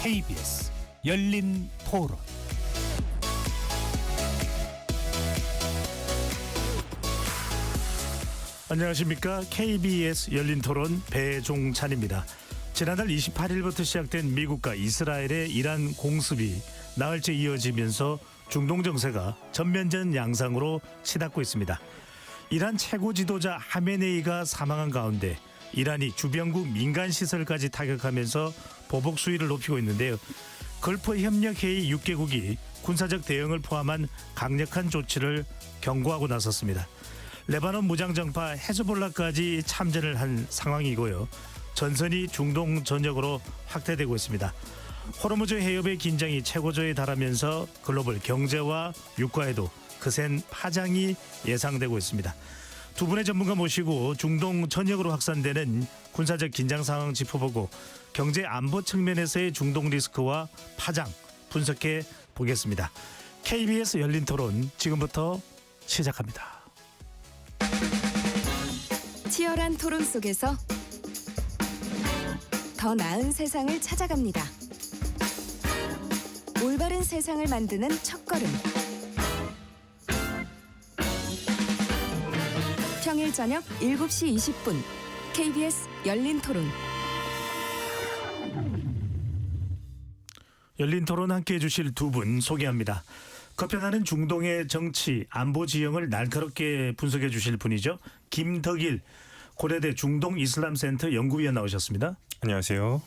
KBS 열린 토론. 안녕하십니까. KBS 열린 토론 배종찬입니다. 지난달 28일부터 시작된 미국과 이스라엘의 이란 공습이 나흘째 이어지면서 중동 정세가 전면전 양상으로 치닫고 있습니다. 이란 최고 지도자 하메네이가 사망한 가운데 이란이 주변국 민간시설까지 타격하면서 보복 수위를 높이고 있는데요. 걸프 협력회의 6개국이 군사적 대응을 포함한 강력한 조치를 경고하고 나섰습니다. 레바논 무장정파 헤즈볼라까지 참전을 한 상황이고요. 전선이 중동 전역으로 확대되고 있습니다. 호르무즈 해협의 긴장이 최고조에 달하면서 글로벌 경제와 유가에도 거센 파장이 예상되고 있습니다. 두 분의 전문가 모시고 중동 전역으로 확산되는 군사적 긴장 상황 짚어보고 경제 안보 측면에서의 중동 리스크와 파장 분석해 보겠습니다. KBS 열린 토론 지금부터 시작합니다. 치열한 토론 속에서 더 나은 세상을 찾아갑니다. 올바른 세상을 만드는 첫걸음. 평일 저녁 7시 20분 KBS 열린 토론. 열린 토론 함께해 주실 두 분 소개합니다. 거편하는 중동의 정치, 안보 지형을 날카롭게 분석해 주실 분이죠. 김덕일 고려대 중동이슬람센터 연구위원 나오셨습니다. 안녕하세요.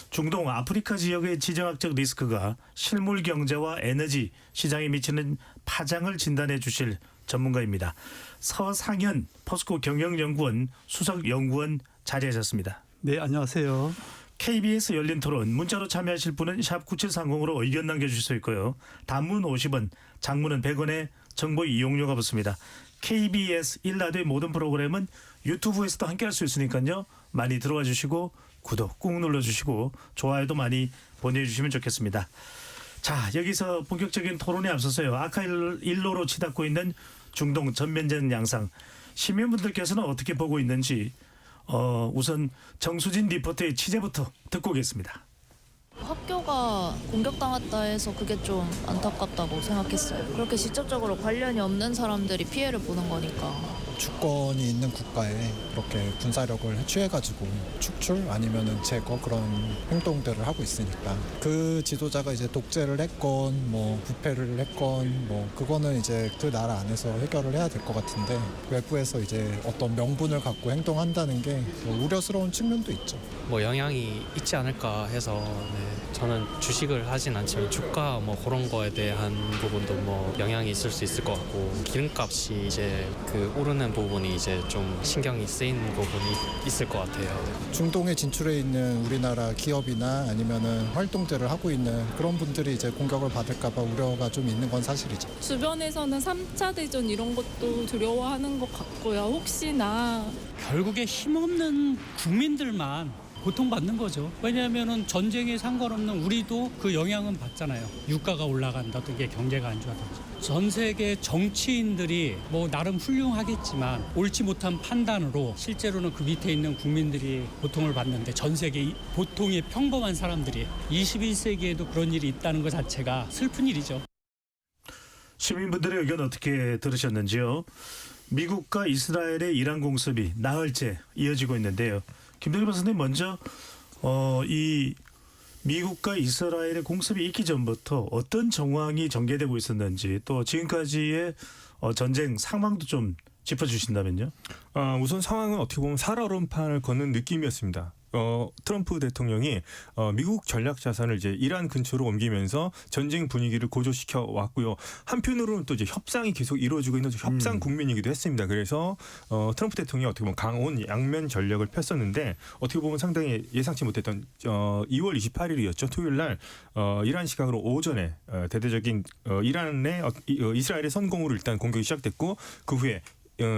중동 아프리카 지역의 지정학적 리스크가 실물 경제와 에너지 시장에 미치는 파장을 진단해 주실 전문가입니다. 서상현 포스코 경영연구원 수석연구원 자리하셨습니다. 네, 안녕하세요. KBS 열린 토론 문자로 참여하실 분은 샵 9730으로 의견 남겨주실 수 있고요. 단문 50원, 장문은 100원의 정보 이용료가 붙습니다. KBS 1라디오의 모든 프로그램은 유튜브에서도 함께할 수 있으니까요. 많이 들어와 주시고 구독 꾹 눌러주시고 좋아요도 많이 보내주시면 좋겠습니다. 자, 여기서 본격적인 토론에 앞서서요. 아카일로로 치닫고 있는 중동 전면전 양상 시민분들께서는 어떻게 보고 있는지 우선 정수진 리포터의 취재부터 듣고 오겠습니다. 학교가 공격당했다 해서 그게 좀 안타깝다고 생각했어요. 그렇게 직접적으로 관련이 없는 사람들이 피해를 보는 거니까. 주권이 있는 국가에 그렇게 군사력을 취해가지고 축출 아니면은 제거 그런 행동들을 하고 있으니까 그 지도자가 이제 독재를 했건 뭐 부패를 했건 뭐 그거는 이제 그 나라 안에서 해결을 해야 될 것 같은데 외부에서 이제 어떤 명분을 갖고 행동한다는 게 뭐 우려스러운 측면도 있죠. 뭐 영향이 있지 않을까 해서 저는 주식을 하진 않지만 주가 뭐 그런 거에 대한 부분도 뭐 영향이 있을 수 있을 것 같고 기름값이 이제 그 오르는 부분이 이제 좀 신경이 쓰이는 부분이 있을 것 같아요. 중동에 진출해 있는 우리나라 기업이나 아니면은 활동들을 하고 있는 그런 분들이 이제 공격을 받을까봐 우려가 좀 있는 건 사실이죠. 주변에서는 3차 대전 이런 것도 두려워하는 것 같고요. 혹시나 결국에 힘없는 국민들만 고통받는 거죠. 왜냐하면 전쟁에 상관없는 우리도 그 영향은 받잖아요. 유가가 올라간다든지 경제가 안 좋아든지. 전 세계 정치인들이 뭐 나름 훌륭하겠지만 옳지 못한 판단으로 실제로는 그 밑에 있는 국민들이 고통을 받는데 전 세계 보통의 평범한 사람들이 21세기에도 그런 일이 있다는 것 자체가 슬픈 일이죠. 시민분들의 의견 어떻게 들으셨는지요? 미국과 이스라엘의 이란 공습이 나흘째 이어지고 있는데요. 김덕일 박사님 먼저 이 미국과 이스라엘의 공습이 있기 전부터 어떤 정황이 전개되고 있었는지 또 지금까지의 전쟁 상황도 좀 짚어주신다면요. 우선 상황은 어떻게 보면 살얼음판을 걷는 느낌이었습니다. 트럼프 대통령이 미국 전략 자산을 이제 이란 근처로 옮기면서 전쟁 분위기를 고조시켜 왔고요. 한편으로는 또 이제 협상이 계속 이루어지고 있는 협상 국면이기도 했습니다. 그래서 트럼프 대통령이 어떻게 보면 강온 양면 전략을 폈었는데 어떻게 보면 상당히 예상치 못했던 2월 28일이었죠. 토요일 날 이란 시각으로 오전에 대대적인 이란의 이스라엘의 선공으로 일단 공격이 시작됐고 그 후에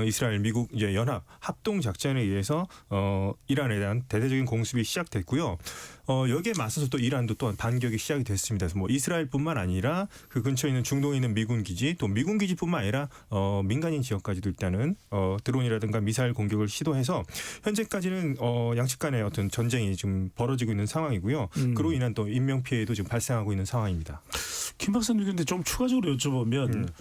이스라엘, 미국 이제 연합 합동 작전에 의해서 이란에 대한 대대적인 공습이 시작됐고요. 여기에 맞서서 또 이란도 또한 반격이 시작이 됐습니다. 그래서 뭐 이스라엘뿐만 아니라 그 근처에 있는 중동에 있는 미군 기지, 또 미군 기지뿐만 아니라 민간인 지역까지도 일단은 드론이라든가 미사일 공격을 시도해서 현재까지는 양측 간의 어떤 전쟁이 지금 벌어지고 있는 상황이고요. 그로 인한 또 인명 피해도 지금 발생하고 있는 상황입니다. 김 박사님, 근데 좀 추가적으로 여쭤보면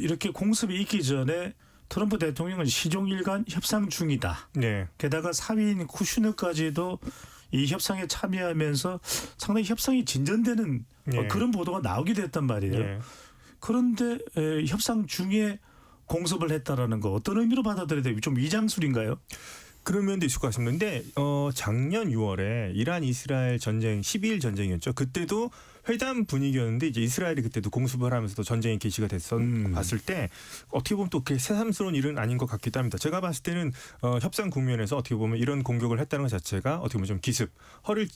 이렇게 공습이 있기 전에 트럼프 대통령은 시종일관 협상 중이다. 네. 게다가 사위인 쿠슈너까지도 이 협상에 참여하면서 상당히 협상이 진전되는 네. 그런 보도가 나오게 됐단 말이에요. 네. 그런데 협상 중에 공습을 했다라는 거 어떤 의미로 받아들여야 돼요? 좀 위장술인가요? 그런 면도 있을 것 같습니다. 근데 작년 6월에 이란 이스라엘 전쟁 12일 전쟁이었죠. 그때도 회담 분위기였는데 이제 이스라엘이 그때도 공습을 하면서 또 전쟁이 개시가 봤을 때 어떻게 보면 또 그렇게 새삼스러운 일은 아닌 것 같기도 합니다. 제가 봤을 때는 협상 국면에서 어떻게 보면 이런 공격을 했다는 것 자체가 어떻게 보면 좀 기습, 허를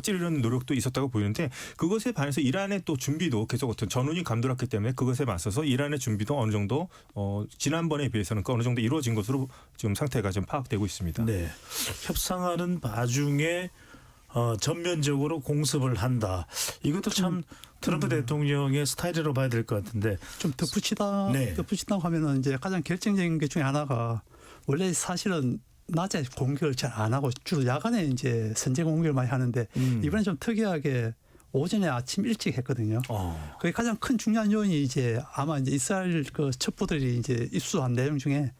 찌르려는 노력도 있었다고 보이는데 그것에 반해서 이란의 또 준비도 계속 어떤 전운이 감돌았기 때문에 그것에 맞서서 이란의 준비도 어느 정도 지난번에 비해서는 어느 정도 이루어진 것으로 지금 상태가 좀 파악되고 있습니다. 네. 협상하는 와중에 전면적으로 공습을 한다. 이것도 참 트럼프 대통령의 스타일이라고 봐야 될 것 같은데. 좀 덧붙이다고 하면은 이제 가장 결정적인 게 중에 하나가 원래 사실은 낮에 공격을 잘 안 하고 주로 야간에 이제 선제 공격을 많이 하는데 이번에 좀 특이하게 오전에 아침 일찍 했거든요. 그게 가장 큰 중요한 요인이 이제 아마 이제 이스라엘 그 첩보들이 이제 입수한 내용 중에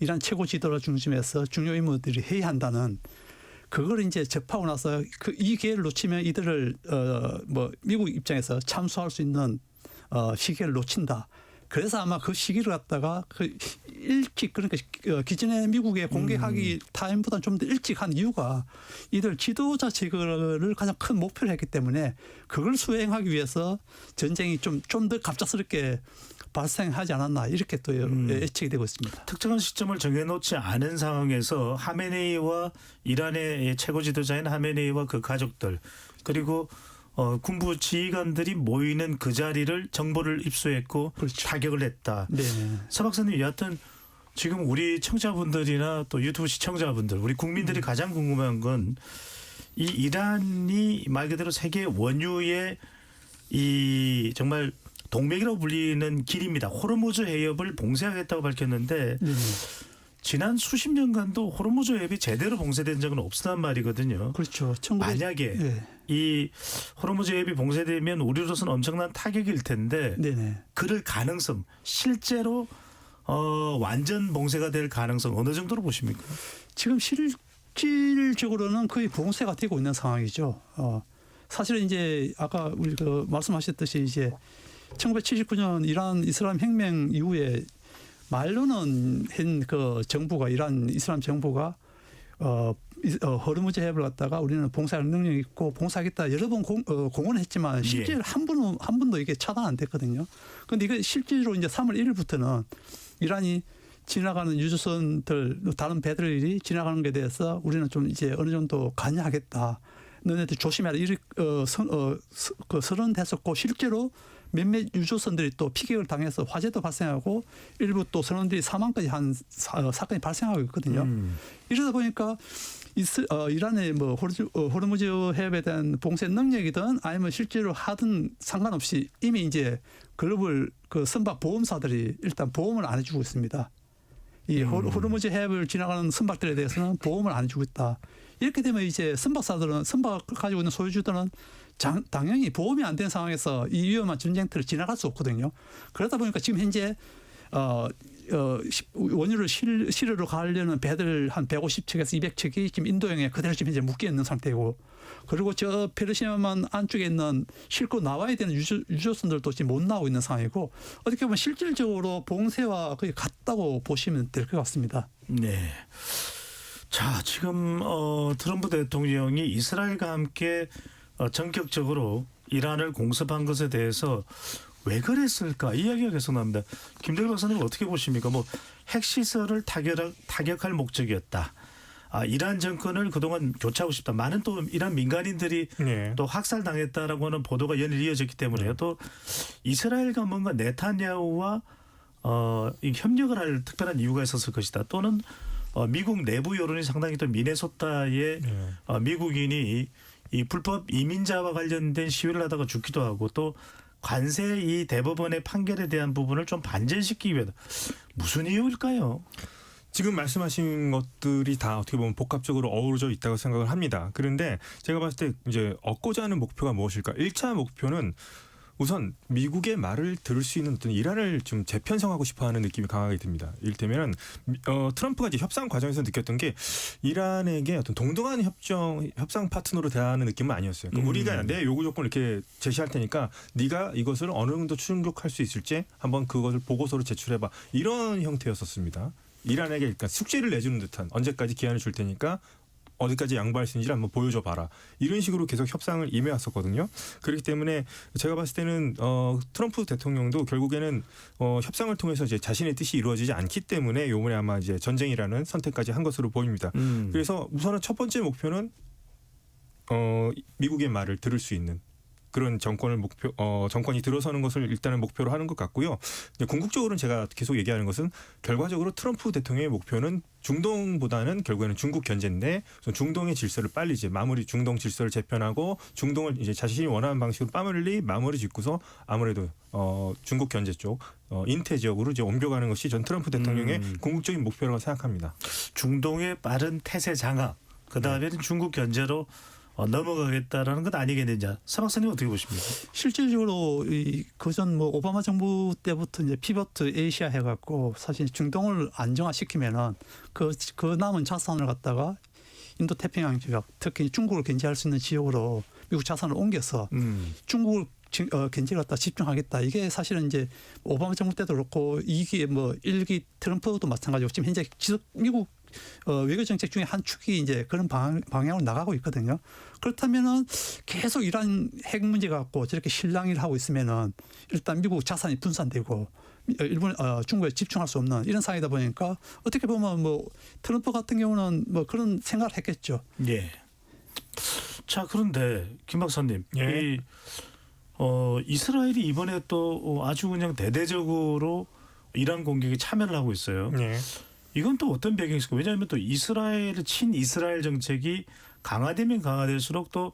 이란 최고 지도를 중심해서 중요 인물들이 회의한다는 그걸 이제 접하고 나서 이 기회를 놓치면 이들을 미국 입장에서 참수할 수 있는 시기를 놓친다. 그래서 아마 그 시기를 갖다가 일찍 그러니까 기존에 미국에 공격하기 타임보다 좀 더 일찍 한 이유가 이들 지도자 제거를 가장 큰 목표로 했기 때문에 그걸 수행하기 위해서 전쟁이 좀 더 갑작스럽게 발생하지 않았나 이렇게 또 예측이 되고 있습니다. 특정한 시점을 정해놓지 않은 상황에서 하메네이와 이란의 최고 지도자인 하메네이와 그 가족들 그리고 군부 지휘관들이 모이는 그 자리를 정보를 입수했고 그렇죠. 타격을 했다. 네. 서 박사님, 여하튼 지금 우리 청자분들이나 또 유튜브 시청자분들, 우리 국민들이 가장 궁금한 건 이 이란이 말 그대로 세계 원유의 이 정말 동맥이라고 불리는 길입니다. 호르무즈 해협을 봉쇄하겠다고 밝혔는데 지난 수십 년간도 호르무즈 해협이 제대로 봉쇄된 적은 없었단 말이거든요. 그렇죠. 만약에 이 호르무즈 해협이 봉쇄되면 우리로서는 엄청난 타격일 텐데 그럴 가능성, 실제로 완전 봉쇄가 될 가능성 어느 정도로 보십니까? 지금 실질적으로는 거의 봉쇄가 되고 있는 상황이죠. 사실은 이제 아까 우리 그 말씀하셨듯이 이제 1979년 이란 이슬람 혁명 이후에 말로는 그 정부가 이란 이슬람 정부가 호르무즈 해협을 갖다가 우리는 봉쇄할 능력이 있고 봉쇄하겠다 여러 번 공언했지만 실제로 한 번도 이게 차단 안 됐거든요. 그런데 이게 실제로 이제 3월 1일부터는 이란이 지나가는 유조선들 다른 배들이 지나가는 것에 대해서 우리는 좀 이제 어느 정도 관여하겠다. 너네들 조심해라. 그 선언됐었고 실제로 몇몇 유조선들이 또 피격을 당해서 화재도 발생하고 일부 또 선원들이 사망까지 한 사건이 발생하고 있거든요. 이러다 보니까 이란의 뭐 호르무즈 해협에 대한 봉쇄 능력이든 아니면 실제로 하든 상관없이 이미 이제 글로벌 그 선박 보험사들이 일단 보험을 안 해주고 있습니다. 이 호르무즈 해협을 지나가는 선박들에 대해서는 보험을 안 해주고 있다. 이렇게 되면 이제 선박사들은 선박을 가지고 있는 소유주들은 당연히 보험이 안 된 상황에서 이 위험한 전쟁터를 지나갈 수 없거든요. 그러다 보니까 지금 현재 원유를 실으러 가려는 배들 한 150척에서 200척이 지금 인도양에 그대로 지금 현재 묶여 있는 상태이고 그리고 저 페르시아만 안쪽에 있는 싣고 나와야 되는 유조선들도 지금 못 나오고 있는 상황이고 어떻게 보면 실질적으로 봉쇄와 거의 같다고 보시면 될 것 같습니다. 네. 자, 지금 트럼프 대통령이 이스라엘과 함께 전격적으로 이란을 공습한 것에 대해서 왜 그랬을까 이야기가 계속 나옵니다. 김대일 박사님 어떻게 보십니까? 뭐 핵시설을 타격할 목적이었다. 이란 정권을 그동안 교체하고 싶다. 많은 또 이란 민간인들이 또 학살당했다라고 하는 보도가 연일 이어졌기 때문에요. 또 이스라엘과 뭔가 네타냐후와 이 협력을 할 특별한 이유가 있었을 것이다. 또는 미국 내부 여론이 상당히 또 미네소타에 미국인이 이 불법 이민자와 관련된 시위를 하다가 죽기도 하고 또 관세 이 대법원의 판결에 대한 부분을 좀 반전시키기 위해서 무슨 이유일까요? 지금 말씀하신 것들이 다 어떻게 보면 복합적으로 어우러져 있다고 생각을 합니다. 그런데 제가 봤을 때 이제 얻고자 하는 목표가 무엇일까? 1차 목표는 우선 미국의 말을 들을 수 있는 어떤 이란을 좀 재편성하고 싶어하는 느낌이 강하게 듭니다. 이를테면은 트럼프가 이제 협상 과정에서 느꼈던 게 이란에게 어떤 동등한 협상 파트너로 대하는 느낌은 아니었어요. 그러니까 우리가 내 요구 조건을 이렇게 제시할 테니까 네가 이것을 어느 정도 충족할 수 있을지 한번 그것을 보고서로 제출해봐. 이런 형태였었습니다. 이란에게 그러니까 숙제를 내주는 듯한 언제까지 기한을 줄 테니까 어디까지 양보할 수 있는지 한번 보여줘 봐라. 이런 식으로 계속 협상을 임해왔었거든요. 그렇기 때문에 제가 봤을 때는 트럼프 대통령도 결국에는 협상을 통해서 이제 자신의 뜻이 이루어지지 않기 때문에 요번에 아마 이제 전쟁이라는 선택까지 한 것으로 보입니다. 그래서 우선은 첫 번째 목표는 미국의 말을 들을 수 있는 그런 정권이 들어서는 것을 일단은 목표로 하는 것 같고요. 궁극적으로는 제가 계속 얘기하는 것은 결과적으로 트럼프 대통령의 목표는 중동보다는 결국에는 중국 견제인데 중동의 질서를 빨리 이제 중동 질서를 재편하고 중동을 이제 자신이 원하는 방식으로 빨리 마무리 짓고서 아무래도 중국 견제 쪽 인태 지역으로 이제 옮겨가는 것이 전 트럼프 대통령의 궁극적인 목표라고 생각합니다. 중동의 빠른 태세 장악, 그 다음에는 중국 견제로 넘어가겠다라는 것 아니겠느냐. 사 박사님 어떻게 보십니까? 실질적으로 그전 뭐 오바마 정부 때부터 이제 피보트 에이시아 해갖고 사실 중동을 안정화시키면은 그 남은 자산을 갖다가 인도 태평양 지역, 특히 중국을 견제할 수 있는 지역으로 미국 자산을 옮겨서 중국을 견제를 갖다 집중하겠다. 이게 사실은 이제 오바마 정부 때도 그렇고 2기 뭐 1기 트럼프도 마찬가지고 지금 현재 미국 외교 정책 중에 한 축이 이제 그런 방향으로 나가고 있거든요. 그렇다면은 계속 이란 핵 문제 갖고 저렇게 실랑이를 하고 있으면은 일단 미국 자산이 분산되고 중국에 집중할 수 없는 이런 상황이다 보니까 어떻게 보면 뭐 트럼프 같은 경우는 뭐 그런 생각을 했겠죠. 예. 자, 그런데 김 박사님, 예. 이스라엘이 이번에 또 아주 그냥 대대적으로 이란 공격에 참여를 하고 있어요. 네. 이건 또 어떤 배경이 있을까? 왜냐하면 또 친이스라엘 정책이 강화되면 강화될수록 또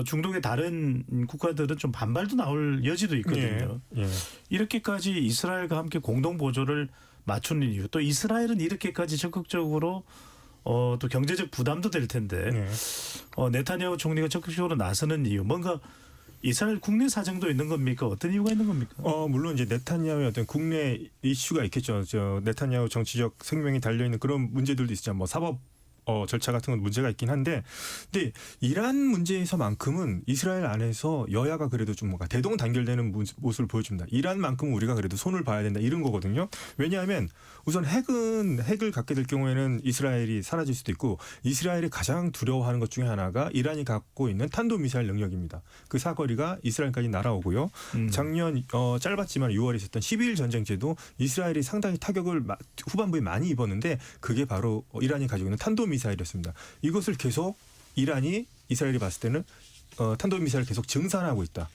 중동의 다른 국가들은 좀 반발도 나올 여지도 있거든요. 예. 이렇게까지 이스라엘과 함께 공동 보조를 맞추는 이유, 또 이스라엘은 이렇게까지 적극적으로 또 경제적 부담도 될 텐데 네타냐후 총리가 적극적으로 나서는 이유, 뭔가 이스라엘 국내 사정도 있는 겁니까? 어떤 이유가 있는 겁니까? 물론 이제 네타냐후의 어떤 국내 이슈가 있겠죠. 네타냐후 정치적 생명이 달려 있는 그런 문제들도 있죠. 뭐 사법 절차 같은 건 문제가 있긴 한데, 근데 이란 문제에서만큼은 이스라엘 안에서 여야가 그래도 좀 뭔가 대동단결되는 모습을 보여줍니다. 이란만큼은 우리가 그래도 손을 봐야 된다 이런 거거든요. 왜냐하면 우선 핵을 갖게 될 경우에는 이스라엘이 사라질 수도 있고, 이스라엘이 가장 두려워하는 것 중에 하나가 이란이 갖고 있는 탄도미사일 능력입니다. 그 사거리가 이스라엘까지 날아오고요. 작년 짧았지만 6월에 있었던 12일 전쟁 때도 이스라엘이 상당히 타격을 후반부에 많이 입었는데 그게 바로 이란이 가지고 있는 탄도미사일이었습니다. 이것을 계속 이스라엘이 봤을 때는 탄도미사일을 계속 증산하고 있다.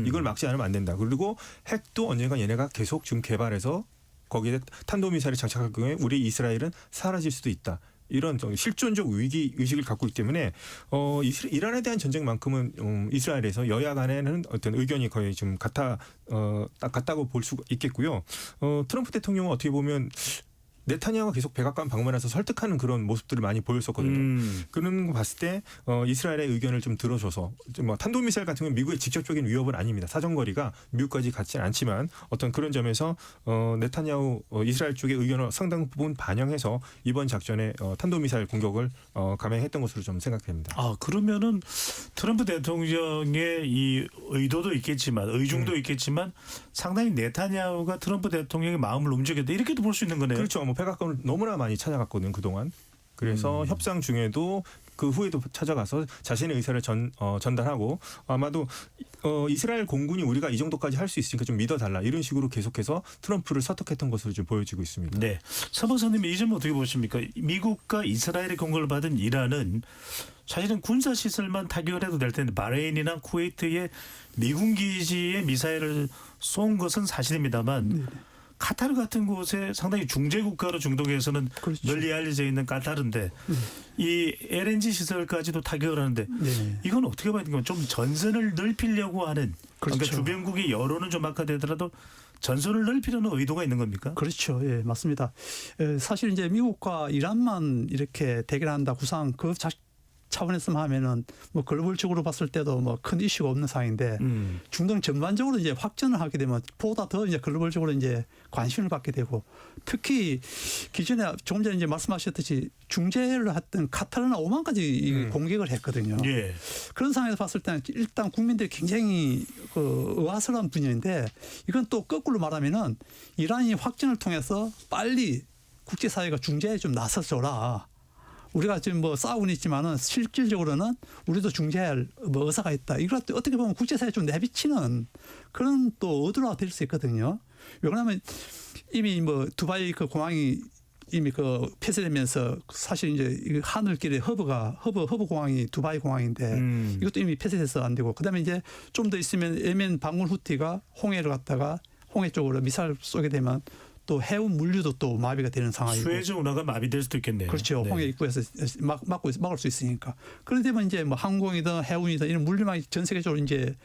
이걸 막지 않으면 안 된다. 그리고 핵도 언젠가 얘네가 계속 지금 개발해서 거기에 탄도미사일을 장착할 경우에 우리 이스라엘은 사라질 수도 있다. 이런 실존적 위기 의식을 갖고 있기 때문에 이란에 대한 전쟁만큼은 이스라엘에서 여야 간에는 어떤 의견이 거의 좀 같다고 볼 수 있겠고요. 트럼프 대통령은 어떻게 보면 네타냐후가 계속 백악관 방문해서 설득하는 그런 모습들을 많이 보였었거든요. 그런 거 봤을 때 이스라엘의 의견을 좀 들어줘서 뭐 탄도미사일 같은 건 미국의 직접적인 위협은 아닙니다. 사정거리가 미국까지 같지는 않지만 어떤 그런 점에서 네타냐후 이스라엘 쪽의 의견을 상당 부분 반영해서 이번 작전에 탄도미사일 공격을 감행했던 것으로 좀 생각됩니다. 그러면은 트럼프 대통령의 이 의도도 있겠지만 의중도 있겠지만 상당히 네타냐후가 트럼프 대통령의 마음을 움직였다 이렇게도 볼 수 있는 거네요. 그렇죠. 뭐 백악관을 너무나 많이 찾아갔거든요, 그동안. 그래서 협상 중에도 그 후에도 찾아가서 자신의 의사를 전달하고 아마도 이스라엘 공군이 우리가 이 정도까지 할 수 있으니까 좀 믿어달라 이런 식으로 계속해서 트럼프를 설득했던 것으로 지금 보여지고 있습니다. 네, 서 박사님 이 점 어떻게 보십니까? 미국과 이스라엘의 공격을 받은 이란은 사실은 군사 시설만 타격을 해도 될 텐데 바레인이나 쿠웨이트의 미군 기지에 미사일을 쏜 것은 사실입니다만 카타르 같은 곳에 상당히 중재 국가로 중동에서는 그렇죠. 널리 알려져 있는 카타르인데 이 LNG 시설까지도 타격을 하는데 네. 이건 어떻게 봐야 되는 좀 전선을 넓히려고 하는 그러니까 그렇죠. 주변국의 여론은 좀 악화되더라도 전선을 넓히려는 의도가 있는 겁니까? 그렇죠. 예, 맞습니다. 사실 이제 미국과 이란만 이렇게 대결한다 구상 그 차원에서만 하면은 뭐 글로벌적으로 봤을 때도 뭐 큰 이슈가 없는 상황인데 중동 전반적으로 이제 확전을 하게 되면 보다 더 이제 글로벌적으로 이제 관심을 받게 되고 특히 기존에 조금 전에 이제 말씀하셨듯이 중재를 했던 카타르나 오만까지 공격을 했거든요. 예. 그런 상황에서 봤을 때는 일단 국민들이 굉장히 그 의아스러운 분야인데 이건 또 거꾸로 말하면은 이란이 확전을 통해서 빨리 국제사회가 중재에 좀 나서줘라. 우리가 지금 뭐 싸우고는 있지만은 실질적으로는 우리도 중재할 뭐 의사가 있다. 이걸 어떻게 보면 국제사회에 좀 내비치는 그런 또 의도가 될 수 있거든요. 왜냐하면 이미 뭐 두바이 그 공항이 이미 그 폐쇄되면서 사실 이제 하늘길에 허브 공항이 두바이 공항인데 이것도 이미 폐쇄돼서 안 되고 그다음에 이제 좀 더 있으면 예멘 방문 후티가 홍해를 갔다가 홍해 쪽으로 미사일 쏘게 되면 또 해운 물류도 또 마비가 되는 상황이고 수에즈 운하가 마비될 수도 있겠네요. 그렇죠. 네. 홍해 입구에서 막을 수 있으니까. 그런 되면 이제 뭐 항공이든 해운이든 이런 물류망이 전 세계적으로 이제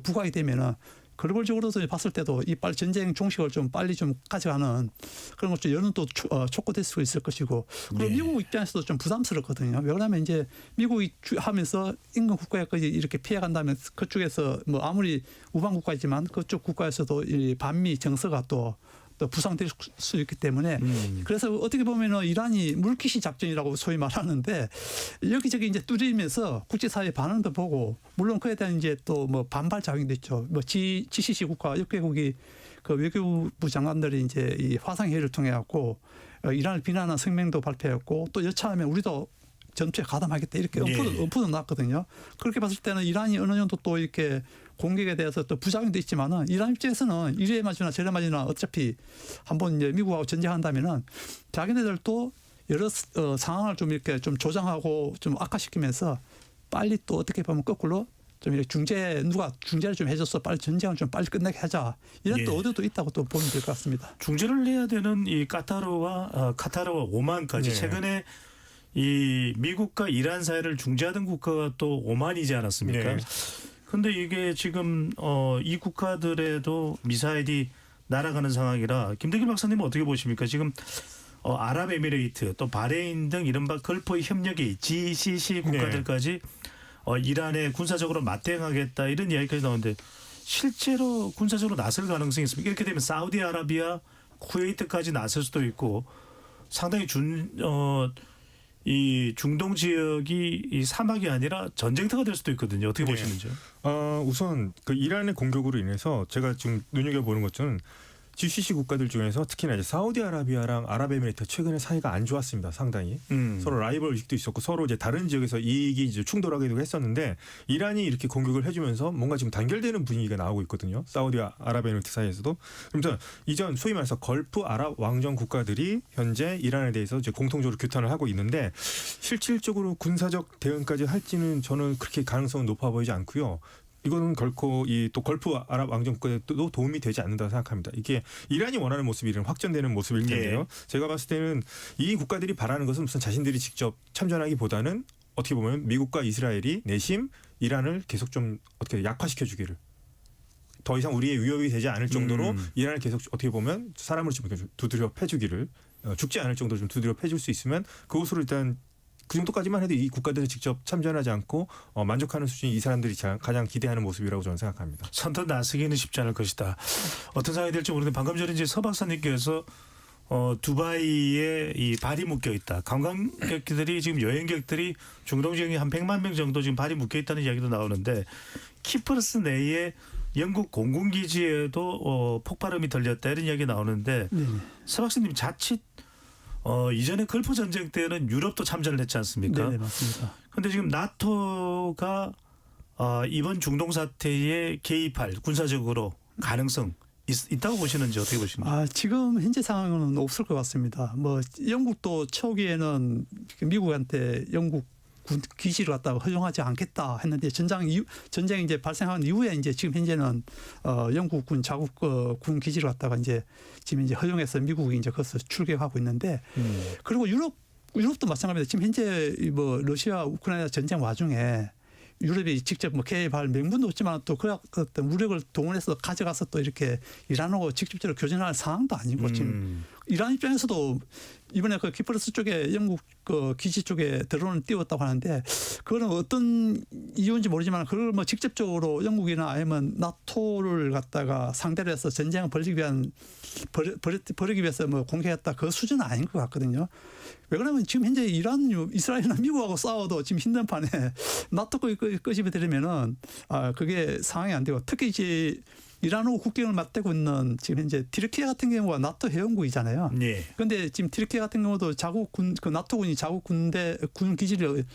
부각이 되면은 글로벌적으로도 봤을 때도 이 빨리 전쟁 종식을 좀 빨리 좀 가져가는 그런 것좀 여론도 촉구될 수 있을 것이고 그리고 네. 미국 입장에서도 좀 부담스럽거든요. 왜냐하면 이제 미국이 하면서 인근 국가까지 이렇게 피해간다면 그쪽에서 뭐 아무리 우방 국가이지만 그쪽 국가에서도 이 반미 정서가 또 부상될 수 있기 때문에 그래서 어떻게 보면은 이란이 물귀시 작전이라고 소위 말하는데 여기저기 이제 뚫리면서 국제사회 반응도 보고 물론 그에 대한 이제 또 뭐 반발 작용도 있죠. 뭐 GCC 국가 역개국이 그 외교부 장관들이 이제 이 화상회의를 통해 갖고 이란을 비난하는声明도 발표했고 또 여차하면 우리도 전투에 가담하겠다 이렇게 엄포도 났거든요. 그렇게 봤을 때는 이란이 어느 정도 또 이렇게 공격에 대해서 또 부작용도 있지만은 이란 입장에서는 이래 맞으나 저래 맞으나 어차피 한번 이제 미국하고 전쟁한다면은 자기네들도 여러 상황을 좀 이렇게 좀 조장하고 좀 악화시키면서 빨리 또 어떻게 보면 거꾸로 좀 이렇게 누가 중재를 좀 해줘서 빨리 전쟁을 좀 빨리 끝나게 하자 이런 또 의도도 있다고 또 보면 될 것 같습니다. 중재를 해야 되는 이 카타르와 오만까지 네. 최근에 이 미국과 이란 사이를 중재하던 국가가 또 오만이지 않았습니까? 네. 그런데 이게 지금 이 국가들에도 미사일이 날아가는 상황이라 김대길 박사님은 어떻게 보십니까? 지금 아랍에미레이트 또 바레인 등 이른바 걸프 협력의 GCC 국가들까지 이란에 군사적으로 맞대응하겠다 이런 이야기까지 나오는데 실제로 군사적으로 나설 가능성이 있습니까? 이렇게 되면 사우디아라비아, 쿠웨이트까지 나설 수도 있고 상당히 이 중동 지역이 이 사막이 아니라 전쟁터가 될 수도 있거든요. 어떻게 보시는지요? 우선 그 이란의 공격으로 인해서 제가 지금 눈여겨보는 것은 GCC 국가들 중에서 특히나 이제 사우디아라비아랑 아랍에미레이트 최근에 사이가 안 좋았습니다. 상당히 서로 라이벌 의식도 있었고 서로 이제 다른 지역에서 이익이 이제 충돌하기도 했었는데 이란이 이렇게 공격을 해주면서 뭔가 지금 단결되는 분위기가 나오고 있거든요. 아랍에미레이트 사이에서도. 그러면서 이전 소위 말해서 걸프 아랍 왕정 국가들이 현재 이란에 대해서 이제 공통적으로 규탄을 하고 있는데 실질적으로 군사적 대응까지 할지는 저는 그렇게 가능성은 높아 보이지 않고요. 이거는 결코 또 걸프 아랍 왕정국가에도 도움이 되지 않는다고 생각합니다. 이게 이란이 원하는 모습이 이런 확전되는 모습일 텐데요. 제가 봤을 때는 이 국가들이 바라는 것은 우선 자신들이 직접 참전하기보다는 어떻게 보면 미국과 이스라엘이 내심 이란을 계속 좀 어떻게 약화시켜 주기를 더 이상 우리의 위협이 되지 않을 정도로 이란을 계속 어떻게 보면 사람으로 좀 두드려 패주기를 죽지 않을 정도로 좀 두드려 패줄 수 있으면 그것으로 일단 그 정도까지만 해도 이 국가들은 직접 참전하지 않고 만족하는 수준이 이 사람들이 가장 기대하는 모습이라고 저는 생각합니다. 선뜻 나서기는 쉽지 않을 것이다. 어떤 상황이 될지 모르는데 방금 전에 이제 서 박사님께서 두바이에 이 발이 묶여 있다. 관광객들이 지금 여행객들이 중동 지역에 한 100만 명 정도 지금 발이 묶여 있다는 이야기도 나오는데 키프러스 내에 영국 공군기지에도 폭발음이 들렸다 이런 이야기 나오는데 서 박사님 자칫 이전에 걸프 전쟁 때는 유럽도 참전을 했지 않습니까? 네, 맞습니다. 그런데 지금 나토가 이번 중동 사태에 개입할 군사적으로 가능성 있다고 보시는지 어떻게 보십니까? 지금 현재 상황은 없을 것 같습니다. 뭐 영국도 초기에는 미국한테 영국 군 기지를 갖다가 허용하지 않겠다 했는데 전쟁이 이제 발생한 이후에 이제 지금 현재는 영국군 자국 군 기지를 갖다가 이제 지금 이제 허용해서 미국이 이제 그것을 출격하고 있는데 그리고 유럽도 마찬가지입니다. 지금 현재 뭐 러시아 우크라이나 전쟁 와중에 유럽이 직접 뭐 개입할 명분도 없지만 또 그 어떤 무력을 동원해서 가져가서 또 이렇게 이란하고 직접적으로 교전할 상황도 아니고 지금 이란 입장에서도 이번에 그 키프러스 쪽에 영국 그 기지 쪽에 드론을 띄웠다고 하는데 그거는 어떤 이유인지 모르지만 그걸 뭐 직접적으로 영국이나 아니면 나토를 갖다가 상대로 해서 전쟁을 벌이기 위해서 뭐 공개했다 그 수준은 아닌 것 같거든요. 왜 그러면 지금 현재 이스라엘이나 미국하고 싸워도 지금 힘든 판에 나토 끄집어 들이면은 그게 상황이 안 되고 특히 이제 이란하고 국경을 맞대고 있는 지금 현재 티르키예 같은 경우가 나토 회원국이잖아요. 그런데 예. 지금 티르키예 같은 경우도 자국군 그 나토군이 자국 군 기지를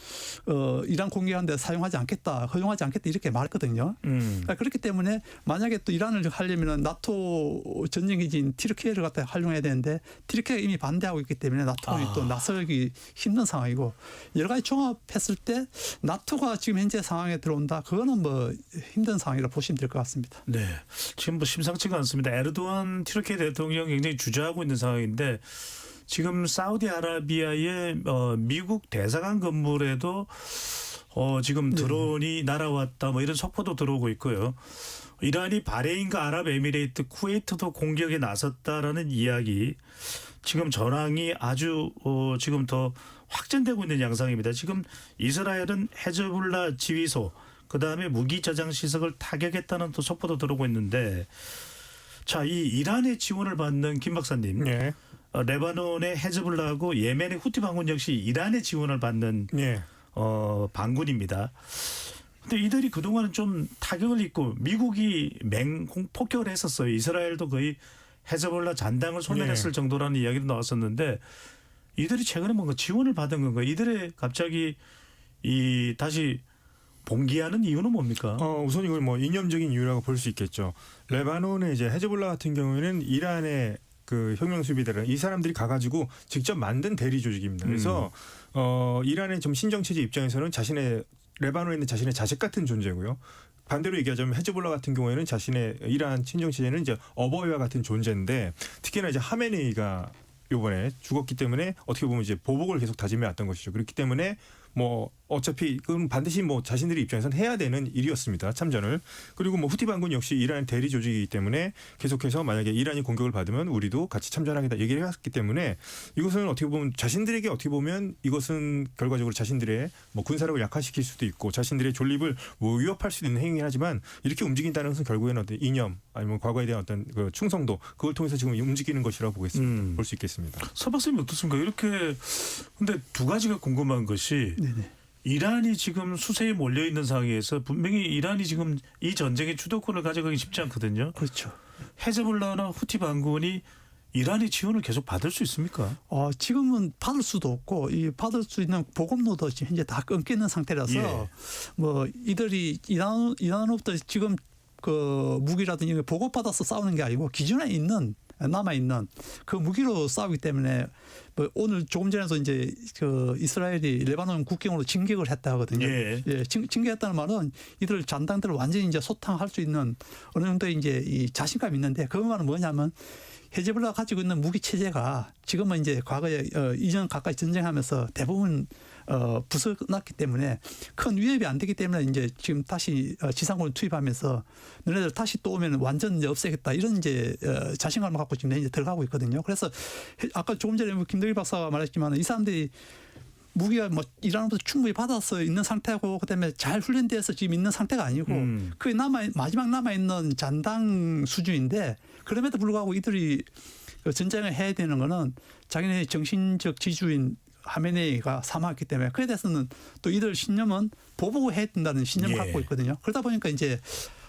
이란 공격하는데 사용하지 않겠다, 허용하지 않겠다 이렇게 말했거든요. 그러니까 그렇기 때문에 만약에 또 이란을 하려면은 나토 전쟁 기지인 티르키예를 갖다 활용해야 되는데 티르키예가 이미 반대하고 있기 때문에 나토군이 또 나서기 힘든 상황이고 여러 가지 종합했을 때 나토가 지금 현재 상황에 들어온다. 그거는 뭐 힘든 상황이라 보시면 될 것 같습니다. 네. 지금 뭐 심상치가 않습니다. 에르도안 티르키예 대통령이 굉장히 주저하고 있는 상황인데 지금 사우디아라비아의 미국 대사관 건물에도 지금 드론이 날아왔다 뭐 이런 속보도 들어오고 있고요. 이란이 바레인과 아랍에미레이트, 쿠웨이트도 공격에 나섰다라는 이야기. 지금 전황이 아주 지금 더 확전되고 있는 양상입니다. 지금 이스라엘은 헤즈볼라 지휘소 그다음에 무기 저장 시설을 타격했다는 또 속보도 들어오고 있는데 자, 이 이란의 지원을 받는 김 박사님. 예. 레바논의 헤즈볼라하고 예멘의 후티 반군 역시 이란의 지원을 받는 예. 반군입니다. 근데 이들이 그동안은 좀 타격을 입고 미국이 폭격을 했었어요. 이스라엘도 거의 헤즈볼라 잔당을 소멸했을 정도라는 이야기도 나왔었는데 이들이 최근에 뭔가 지원을 받은 건가요? 이들의 갑자기 다시 봉기하는 이유는 뭡니까? 우선 이걸 뭐 이념적인 이유라고 볼 수 있겠죠. 레바논의 이제 헤즈볼라 같은 경우에는 이란의 그 혁명 수비대를 이 사람들이 가가지고 직접 만든 대리 조직입니다. 그래서 이란의 좀 신정 체제 입장에서는 레바논에 있는 자신의 자식 같은 존재고요. 반대로 얘기하자면 헤즈볼라 같은 경우에는 자신의 이란 친정 체제는 이제 어버이와 같은 존재인데 특히나 이제 하메네이가 요번에 죽었기 때문에 어떻게 보면 이제 보복을 계속 다짐해 왔던 것이죠. 그렇기 때문에 뭐 어차피 그건 반드시 뭐 자신들의 입장에서는 해야 되는 일이었습니다. 참전을. 그리고 뭐 후티 반군 역시 이란의 대리 조직이기 때문에 계속해서 만약에 이란이 공격을 받으면 우리도 같이 참전하겠다 얘기를 해왔기 때문에 이것은 어떻게 보면 자신들에게 어떻게 보면 이것은 결과적으로 자신들의 뭐 군사력을 약화시킬 수도 있고 자신들의 존립을 뭐 위협할 수도 있는 행위긴 하지만 이렇게 움직인다는 것은 결국에는 어떤 이념 아니면 과거에 대한 어떤 그 충성도 그걸 통해서 지금 움직이는 것이라고 보겠습니다. 볼 수 있겠습니다. 서 박사님 어떻습니까? 이렇게 근데 두 가지가 궁금한 것이 네네. 이란이 지금 수세에 몰려 있는 상황에서 분명히 이란이 지금 이 전쟁의 주도권을 가져가기 쉽지 않거든요. 그렇죠. 헤즈볼라나 후티 반군이 이란의 지원을 계속 받을 수 있습니까? 지금은 받을 수도 없고 이 받을 수 있는 보급로도 지금 현재 다 끊겨 있는 상태라서 예. 뭐 이들이 이란으로부터 지금 그 무기라든지 보급받아서 싸우는 게 아니고 기존에 있는 남아있는 그 무기로 싸우기 때문에 뭐 오늘 조금 전에도 이제 그 이스라엘이 레바논 국경으로 진격을 했다 하거든요. 예. 진격했다는 말은 이들 잔당들을 완전히 이제 소탕할 수 있는 어느 정도의 이제 이 자신감이 있는데 그 말은 뭐냐면 헤즈볼라가 가지고 있는 무기 체제가 지금은 이제 과거에 2년 가까이 전쟁하면서 대부분 부서났기 때문에 큰 위협이 안 되기 때문에 이제 지금 다시 지상군을 투입하면서 너네들 다시 또 오면 완전 이제 없애겠다 이런 이제 자신감을 갖고 지금 이제 들어가고 있거든요. 그래서 아까 조금 전에 김덕일 박사가 말했지만 이 사람들이 무기가 뭐 이란으로부터 충분히 받아서 있는 상태고 그다음에 잘 훈련돼서 지금 있는 상태가 아니고 그 마지막 남아 있는 잔당 수준인데 그럼에도 불구하고 이들이 전쟁을 해야 되는 거는 자기네 정신적 지주인 하메네이가 사망했기 때문에 그에 대해서는 또 이들 신념은 보복을 해야 된다는 신념을 갖고 있거든요. 그러다 보니까 이제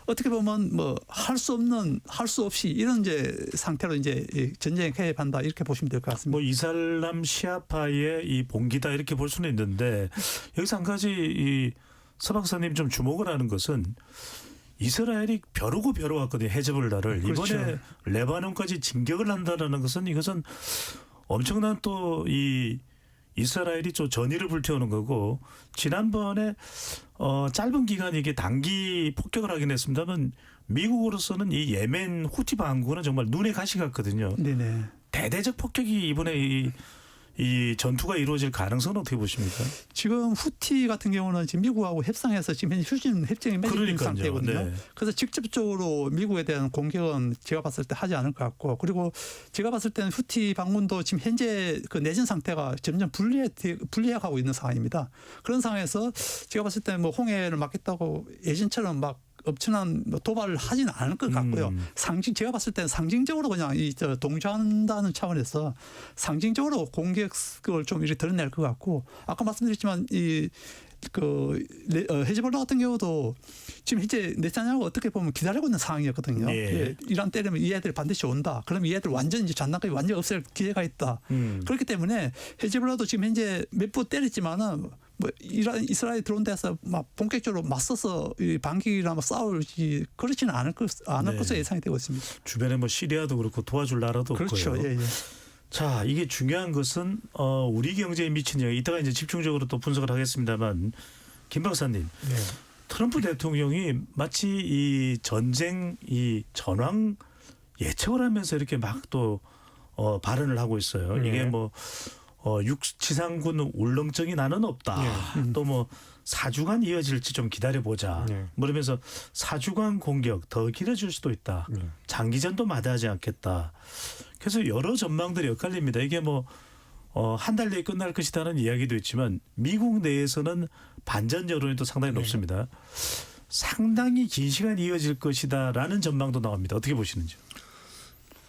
어떻게 보면 뭐 할 수 없이 이런 이제 상태로 이제 전쟁에 개입한다 이렇게 보시면 될 것 같습니다. 뭐 이슬람 시아파의 이 봉기다 이렇게 볼 수는 있는데 여기서 한 가지 이 서 박사님 좀 주목을 하는 것은 이스라엘이 벼르고 벼러왔거든요. 헤즈볼라를. 그렇죠. 이번에 레바논까지 진격을 한다는 것은 이것은 엄청난 또 이 이스라엘이 좀 전의를 불태우는 거고 지난번에 짧은 기간 이게 단기 폭격을 하긴 했습니다만 미국으로서는 이 예멘 후티 반군은 정말 눈에 가시 같거든요. 네네. 대대적 폭격이 이번에 이 전투가 이루어질 가능성은 어떻게 보십니까? 지금 후티 같은 경우는 지금 미국하고 협상해서 지금 현재 휴전 협정이 맺어진 그러니까요. 상태거든요. 네. 그래서 직접적으로 미국에 대한 공격은 제가 봤을 때 하지 않을 것 같고, 그리고 제가 봤을 때는 후티 반군도 지금 현재 그 내전 상태가 점점 불리해가고 있는 상황입니다. 그런 상황에서 제가 봤을 때는 뭐 홍해를 막겠다고 예전처럼 막 엄청난 도발을 하지는 않을 것 같고요. 제가 봤을 때는 상징적으로 그냥 동조한다는 차원에서 상징적으로 공격을 좀 이렇게 드러낼 것 같고, 아까 말씀드렸지만 헤즈볼라 같은 경우도 지금 현재 네타냐후가 어떻게 보면 기다리고 있는 상황이었거든요. 예. 예, 이란 때리면 이 애들이 반드시 온다. 그럼 이 애들 완전히 이제 잔나까지 완전히 없앨 기회가 있다. 그렇기 때문에 헤즈볼라도 지금 현재 몇 번 때렸지만은 뭐 이스라엘 들어온 데서 막 본격적으로 맞서서 반기나 뭐 싸울지 그렇지는 않을 것으로 예상이 되고 있습니다. 주변에 뭐 시리아도 그렇고 도와줄 나라도 그렇죠. 없고요. 예, 예. 자, 이게 중요한 것은 우리 경제에 미치는 영향. 이따가 이제 집중적으로 또 분석을 하겠습니다만 김 박사님, 네. 트럼프 대통령이 마치 이 전쟁 이 전황 예측을 하면서 이렇게 막 또 발언을 하고 있어요. 네. 이게 뭐 지상군 울렁증이 나는 없다. 또 뭐 4주간 이어질지 좀 기다려보자. 네. 그러면서 4주간 공격 더 길어질 수도 있다. 네. 장기전도 마다하지 않겠다. 그래서 여러 전망들이 엇갈립니다. 이게 뭐 한 달 내에 끝날 것이다는 이야기도 있지만 미국 내에서는 반전 여론이 또 상당히 높습니다. 상당히 긴 시간 이어질 것이다라는 전망도 나옵니다. 어떻게 보시는지요?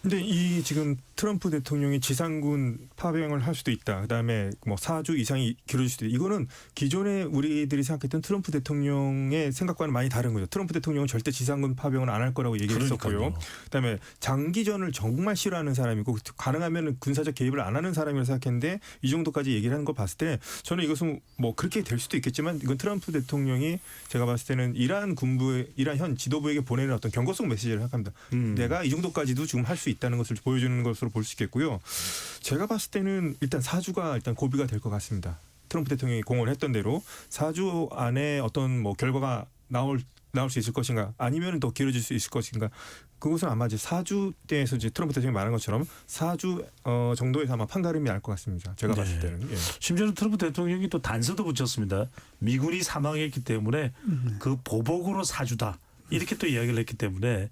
근데 이 지금 트럼프 대통령이 지상군 파병을 할 수도 있다. 그다음에 뭐 4주 이상이 길어질 수도 있다. 이거는 기존에 우리들이 생각했던 트럼프 대통령의 생각과는 많이 다른 거죠. 트럼프 대통령은 절대 지상군 파병을 안 할 거라고 얘기를 했었고요. 그다음에 장기전을 정말 싫어하는 사람이고 가능하면 군사적 개입을 안 하는 사람이라고 생각했는데 이 정도까지 얘기를 하는 거 봤을 때 저는 이것은 뭐 그렇게 될 수도 있겠지만 이건 트럼프 대통령이 제가 봤을 때는 이란 현 지도부에게 보내는 어떤 경고성 메시지를 생각합니다. 내가 이 정도까지도 지금 할 수 있다는 것을 보여주는 것으로 볼 수 있겠고요. 제가 봤을 때는 일단 4주가 일단 고비가 될 것 같습니다. 트럼프 대통령이 공언을 했던 대로 4주 안에 어떤 뭐 결과가 나올 수 있을 것인가 아니면 더 길어질 수 있을 것인가 그것은 아마 이제 4주 때에서 이제 트럼프 대통령이 말한 것처럼 4주 정도에서 아마 판가름이 날 것 같습니다. 제가 봤을 때는. 예. 심지어는 트럼프 대통령이 또 단서도 붙였습니다. 미군이 사망했기 때문에 그 보복으로 4주다. 이렇게 또 이야기를 했기 때문에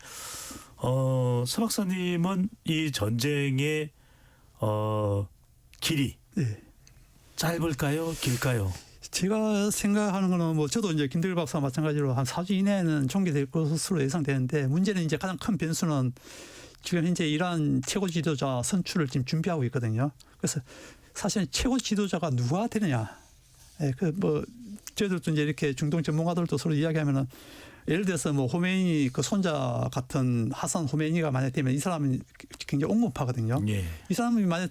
서 박사님은 이 전쟁의 길이 짧을까요? 길까요? 제가 생각하는 거는 뭐 저도 이제 김대일 박사와 마찬가지로 한 4주 이내에는 종료될 것으로 예상되는데 문제는 이제 가장 큰 변수는 지금 현재 이란 최고 지도자 선출을 지금 준비하고 있거든요. 그래서 사실 최고 지도자가 누가 되느냐. 예, 저희들도 이제 이렇게 중동 전문가들도 서로 이야기하면은 예를 들어서 뭐 호메이니 그 손자 같은 하산 호메이니가 만약 되면 이 사람은 굉장히 온건파거든요. 예. 이 사람이 만약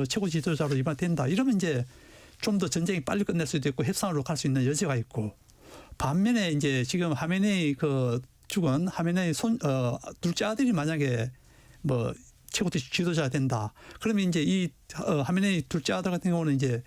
최고 지도자로 이번에 된다 이러면 이제 좀 더 전쟁이 빨리 끝낼 수도 있고 협상으로 갈 수 있는 여지가 있고 반면에 이제 지금 하메네이 죽은 하메네이 둘째 아들이 만약에 뭐 최고 지도자가 된다. 그러면 이제 이 하메네이 둘째 아들 같은 경우는 이제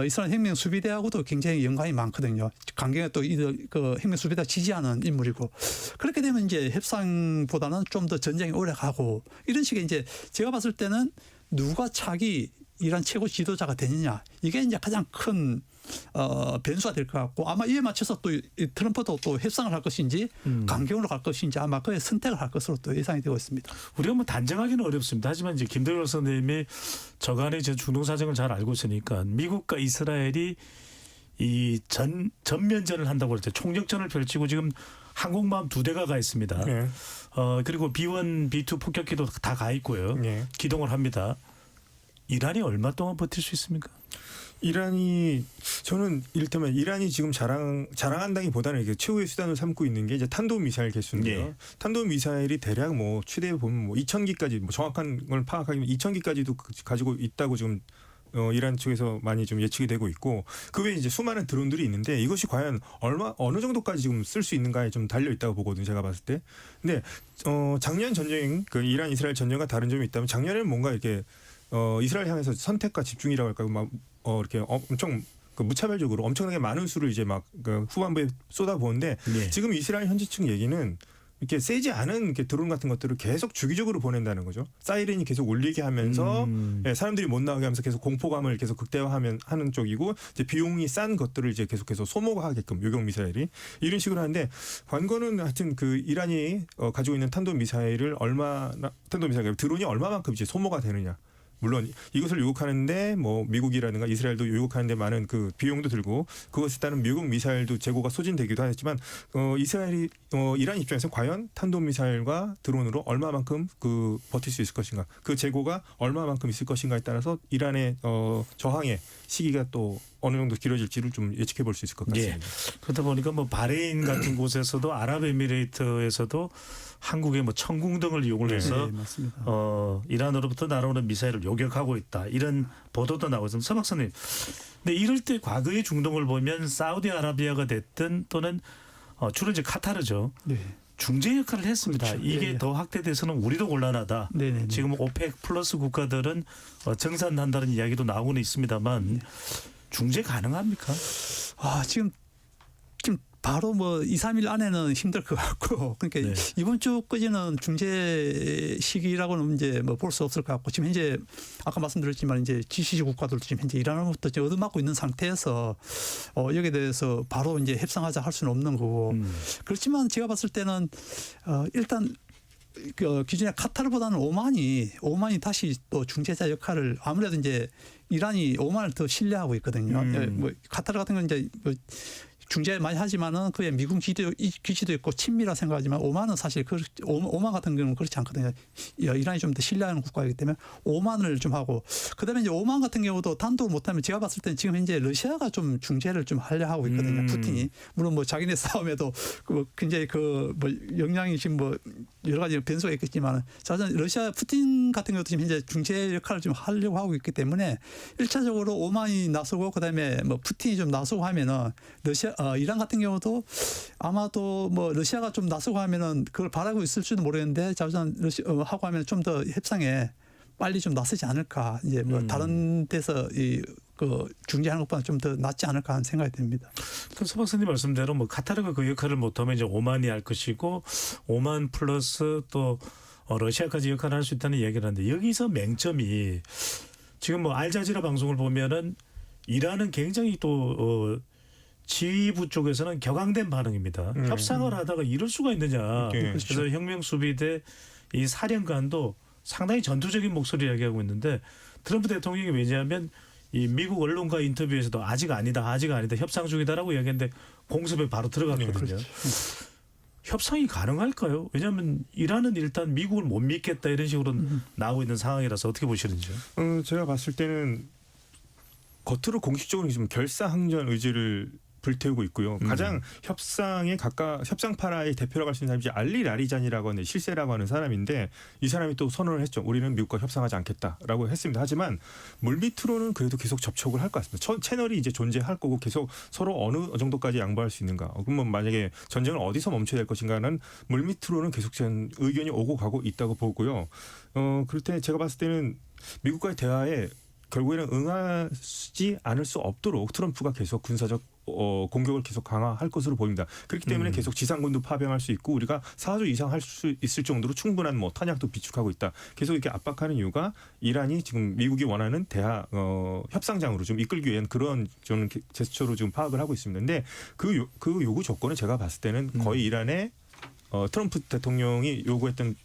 이스라엘 혁명 수비대하고도 굉장히 연관이 많거든요. 강경에 또 그 혁명 수비대 지지하는 인물이고 그렇게 되면 이제 협상보다는 좀 더 전쟁이 오래 가고 이런 식의 이제 제가 봤을 때는 누가 차기 이란 최고 지도자가 되느냐 이게 이제 가장 큰 변수가 될 것 같고 아마 이에 맞춰서 또 트럼프도 또 협상을 할 것인지 강경으로 갈 것인지 아마 그의 선택을 할 것으로 또 예상이 되고 있습니다. 우리가 뭐 단정하기는 어렵습니다. 하지만 이제 김대일 선생님이 저간의 중동 사정을 잘 알고 있으니까 미국과 이스라엘이 이 전면전을 한다고 그랬죠. 총력전을 펼치고 지금 항공모함 2대가 가 있습니다. 네. 그리고 B1, B2 폭격기도 다 가 있고요. 네. 기동을 합니다. 이란이 얼마 동안 버틸 수 있습니까? 이란이 저는 이를테면 이란이 지금 자랑한다기보다는 이게 최후의 수단을 삼고 있는 게 이제 탄도미사일 개수인데요. 예. 탄도미사일이 대략 뭐 최대 보면 뭐 2,000기까지 뭐 정확한 걸 파악하기면 2,000기까지도 가지고 있다고 지금 이란 쪽에서 많이 좀 예측이 되고 있고 그 외에 이제 수많은 드론들이 있는데 이것이 과연 어느 정도까지 지금 쓸 수 있는가에 좀 달려 있다고 보거든요. 제가 봤을 때. 근데 작년 전쟁 그 이란 이스라엘 전쟁과 다른 점이 있다면 작년에는 뭔가 이렇게 이스라엘 향해서 선택과 집중이라고 할까요? 막 이렇게 엄청 그 무차별적으로 엄청나게 많은 수를 이제 막 그 후반부에 쏟아부었는데 예. 지금 이스라엘 현지 측 얘기는 이렇게 세지 않은 이렇게 드론 같은 것들을 계속 주기적으로 보낸다는 거죠. 사이렌이 계속 울리게 하면서 예, 사람들이 못 나오게 하면서 계속 공포감을 계속 극대화하는 쪽이고 이제 비용이 싼 것들을 이제 계속해서 소모하게끔 요격 미사일이 이런 식으로 하는데 관건은 하여튼 그 이란이 가지고 있는 탄도 미사일 드론이 얼마만큼 이제 소모가 되느냐. 물론 이것을 요격하는데 뭐 미국이라든가 이스라엘도 요격하는데 많은 그 비용도 들고 그것에 따른 미국 미사일도 재고가 소진되기도 하지만 이란 입장에서 과연 탄도 미사일과 드론으로 얼마만큼 그 버틸 수 있을 것인가 그 재고가 얼마만큼 있을 것인가에 따라서 이란의 저항의 시기가 또 어느 정도 길어질지를 좀 예측해 볼 수 있을 것 같습니다. 예. 그러다 보니까 뭐 바레인 같은 곳에서도 아랍에미레이트에서도 한국의 뭐 천궁 등을 이용을 해서 네, 맞습니다. 이란으로부터 날아오는 미사일을 요격하고 있다. 이런 보도도 나오고 있습니다. 서 박사님. 근데 이럴 때 과거의 중동을 보면 사우디아라비아가 됐든 또는 주로 이제 카타르죠. 네. 중재 역할을 했습니다. 그렇죠. 이게 네. 더 확대돼서는 우리도 곤란하다. 네네. 지금 오펙 플러스 국가들은 정산한다는 이야기도 나오고는 있습니다만 중재 가능합니까? 지금 바로 뭐 2, 3일 안에는 힘들 것 같고 그러니까 네. 이번 주까지는 중재 시기라고는 이제 뭐 볼 수 없을 것 같고 지금 현재 아까 말씀드렸지만 이제 GCC 국가들도 지금 현재 이란으로부터 지금 얻어맞고 있는 상태에서 여기에 대해서 바로 이제 협상하자 할 수는 없는 거고 그렇지만 제가 봤을 때는 일단 그 기존의 카타르보다는 오만이 다시 또 중재자 역할을 아무래도 이제 이란이 오만을 더 신뢰하고 있거든요. 뭐 카타르 같은 건 이제 뭐 중재 많이 하지만은 그에 미국 기지도 있고 친밀하 생각하지만 오만은 사실 오만 같은 경우는 그렇지 않거든요. 이란이 좀 더 신뢰하는 국가이기 때문에 오만을 좀 하고 그다음에 이제 오만 같은 경우도 단독을 못하면 제가 봤을 때는 지금 현재 러시아가 좀 중재를 좀 하려 하고 있거든요. 푸틴이 물론 뭐 자기네 싸움에도 굉장히 뭐 영향이 지금 뭐 여러 가지 변수가 있겠지만 자전 러시아 푸틴 같은 경우도 지금 현재 중재 역할을 좀 하려고 하고 있기 때문에 1차적으로 오만이 나서고 그다음에 뭐 푸틴이 좀 나서고 하면은 이란 같은 경우도 아마도 뭐 러시아가 좀 나서고 하면은 그걸 바라고 있을지도 모르겠는데 자전 하고 하면 좀 더 협상에 빨리 좀 나서지 않을까 이제 뭐 다른 데서 그 중재하는 것보다 좀 더 낫지 않을까 하는 생각이 듭니다. 서 박사님 말씀대로 뭐 카타르가 그 역할을 못하면 이제 오만이 할 것이고 오만 플러스 또 러시아까지 역할을 할 수 있다는 이야기를 하는데 여기서 맹점이 지금 뭐 알자지라 방송을 보면은 이란은 굉장히 또 지휘부 쪽에서는 격앙된 반응입니다. 협상을 하다가 이럴 수가 있느냐. 네. 그래서 혁명수비대 이 사령관도 상당히 전투적인 목소리를 이야기하고 있는데 트럼프 대통령이 왜냐하면 이 미국 언론과 인터뷰에서도 아직 아니다 협상 중이다라고 이야기했는데 공습에 바로 들어갔거든요. 협상이 가능할까요? 왜냐하면 이란은 일단 미국을 못 믿겠다 이런 식으로 나오고 있는 상황이라서 어떻게 보시는지요? 제가 봤을 때는 겉으로 공식적으로 좀 결사항전 의지를 불태우고 있고요. 가장 협상파라의 대표라고 할 수 있는 사람이 알리 라리잔이라고 하는 실세라고 하는 사람인데 이 사람이 또 선언을 했죠. 우리는 미국과 협상하지 않겠다라고 했습니다. 하지만 물밑으로는 그래도 계속 접촉을 할 것 같습니다. 채널이 이제 존재할 거고 계속 서로 어느 정도까지 양보할 수 있는가. 그러면 만약에 전쟁을 어디서 멈춰야 될 것인가는 물밑으로는 계속 의견이 오고 가고 있다고 보고요. 그럴 때 제가 봤을 때는 미국과의 대화에 결국에는 응하지 않을 수 없도록 트럼프가 계속 군사적 공격을 계속 강화할 것으로 보입니다. 그렇기 때문에 계속 지상군도 파병할 수 있고 우리가 4주 이상 할 수 있을 정도로 충분한 뭐 탄약도 비축하고 있다. 계속 이렇게 압박하는 이유가 이란이 지금 미국이 원하는 대화 협상장으로 좀 이끌기 위한 그런 저는 제스처로 지금 파악을 하고 있습니다. 근데 그 요구 조건은 제가 봤을 때는 거의 이란의 트럼프 대통령이 요구했던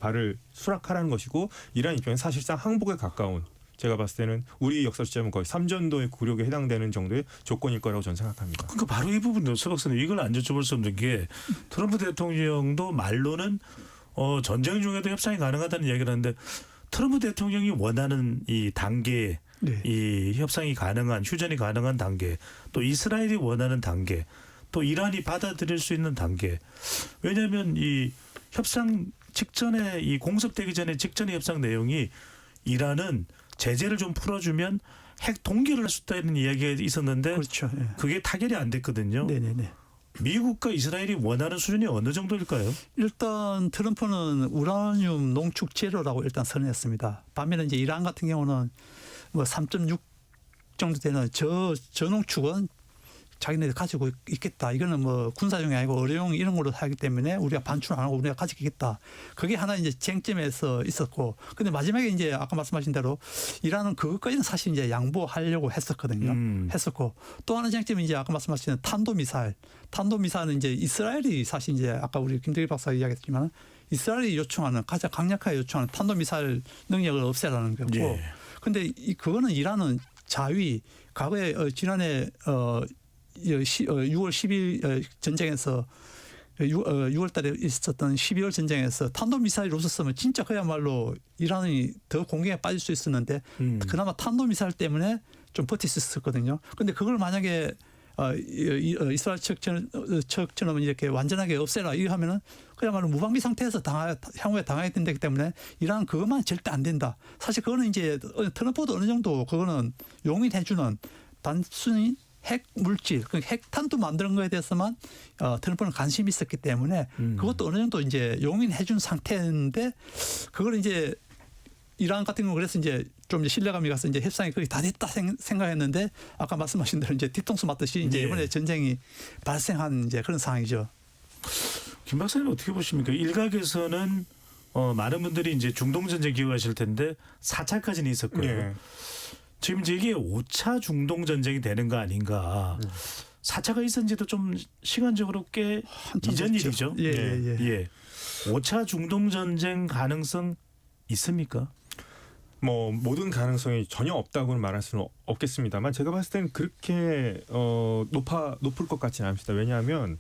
바를 수락하라는 것이고 이란 입장에서 사실상 항복에 가까운 제가 봤을 때는 우리 역사 시점은 거의 3전도의 굴욕에 해당되는 정도의 조건일 거라고 저는 생각합니다. 그러니까 바로 이 부분도 서 박사님 이걸 안 여쭤볼 수 없는 게 트럼프 대통령도 말로는 전쟁 중에도 협상이 가능하다는 이야기를 하는데 트럼프 대통령이 원하는 이 단계 네. 이 협상이 가능한 휴전이 가능한 단계 또 이스라엘이 원하는 단계 또 이란이 받아들일 수 있는 단계 왜냐하면 이 협상 직전에 이 공습되기 전에 직전의 협상 내용이 이란은 제재를 좀 풀어주면 핵 동결을 할 수 있다는 이야기가 있었는데 그렇죠. 예. 그게 타결이 안 됐거든요. 네네네. 미국과 이스라엘이 원하는 수준이 어느 정도일까요? 일단 트럼프는 우라늄 농축 제로라고 일단 선언했습니다. 반면에 이제 이란 같은 경우는 뭐 3.6 정도 되는 저농축은 자기네들 가지고 있겠다. 이거는 뭐 군사용이 아니고 의료용 이런 걸로 하기 때문에 우리가 반출 안 하고 우리가 가지겠다. 그게 하나 이제 쟁점에서 있었고, 근데 마지막에 이제 아까 말씀하신 대로 이란은 그것까지는 사실 이제 양보하려고 했었거든요. 했었고, 또 하나 쟁점이 이제 아까 말씀하신 탄도미사일. 탄도미사일은 이제 이스라엘이 사실 이제 아까 우리 김대기 박사가 이야기했지만 이스라엘이 요청하는 가장 강력하게 요청하는 탄도미사일 능력을 없애라는 거고, 예. 근데 그거는 이란은 자위 과거에 지난해 6월 10일 전쟁에서 6월 달에 있었던 12월 전쟁에서 탄도미사일을 없었으면 진짜 그야말로 이란이 더 공격에 빠질 수 있었는데 그나마 탄도미사일 때문에 좀 버틸 수 있었거든요. 그런데 그걸 만약에 이스라엘 측처럼 이렇게 완전하게 없애라 이거 하면은 그야말로 무방비 상태에서 향후에 당하게 된다기 때문에 이란은 그것만 절대 안 된다. 사실 그거는 이제 트럼프도 어느 정도 그거는 용인해주는 단순히 핵 물질, 핵탄두 만드는 거에 대해서만 트럼프는 관심이 있었기 때문에 그것도 어느 정도 이제 용인해준 상태인데 그걸 이제 이란 같은 경우 그래서 이제 좀 이제 신뢰감이 가서 이제 협상이 거의 다 됐다 생각했는데 아까 말씀하신 대로 이제 뒤통수 맞듯이 이제 이번에 전쟁이 발생한 이제 그런 상황이죠. 김 박사님 어떻게 보십니까? 일각에서는 많은 분들이 이제 중동 전쟁 기억하실 텐데 4차까지는 있었고요. 예. 지금 이제 이게 5차 중동 전쟁이 되는 거 아닌가. 4차가 있었는지도 좀 시간적으로 꽤 이전 됐죠. 일이죠. 예. 5차 중동 전쟁 가능성 있습니까? 뭐 모든 가능성이 전혀 없다고는 말할 수는 없겠습니다만 제가 봤을 때는 그렇게 높을 것 같지는 않습니다. 왜냐하면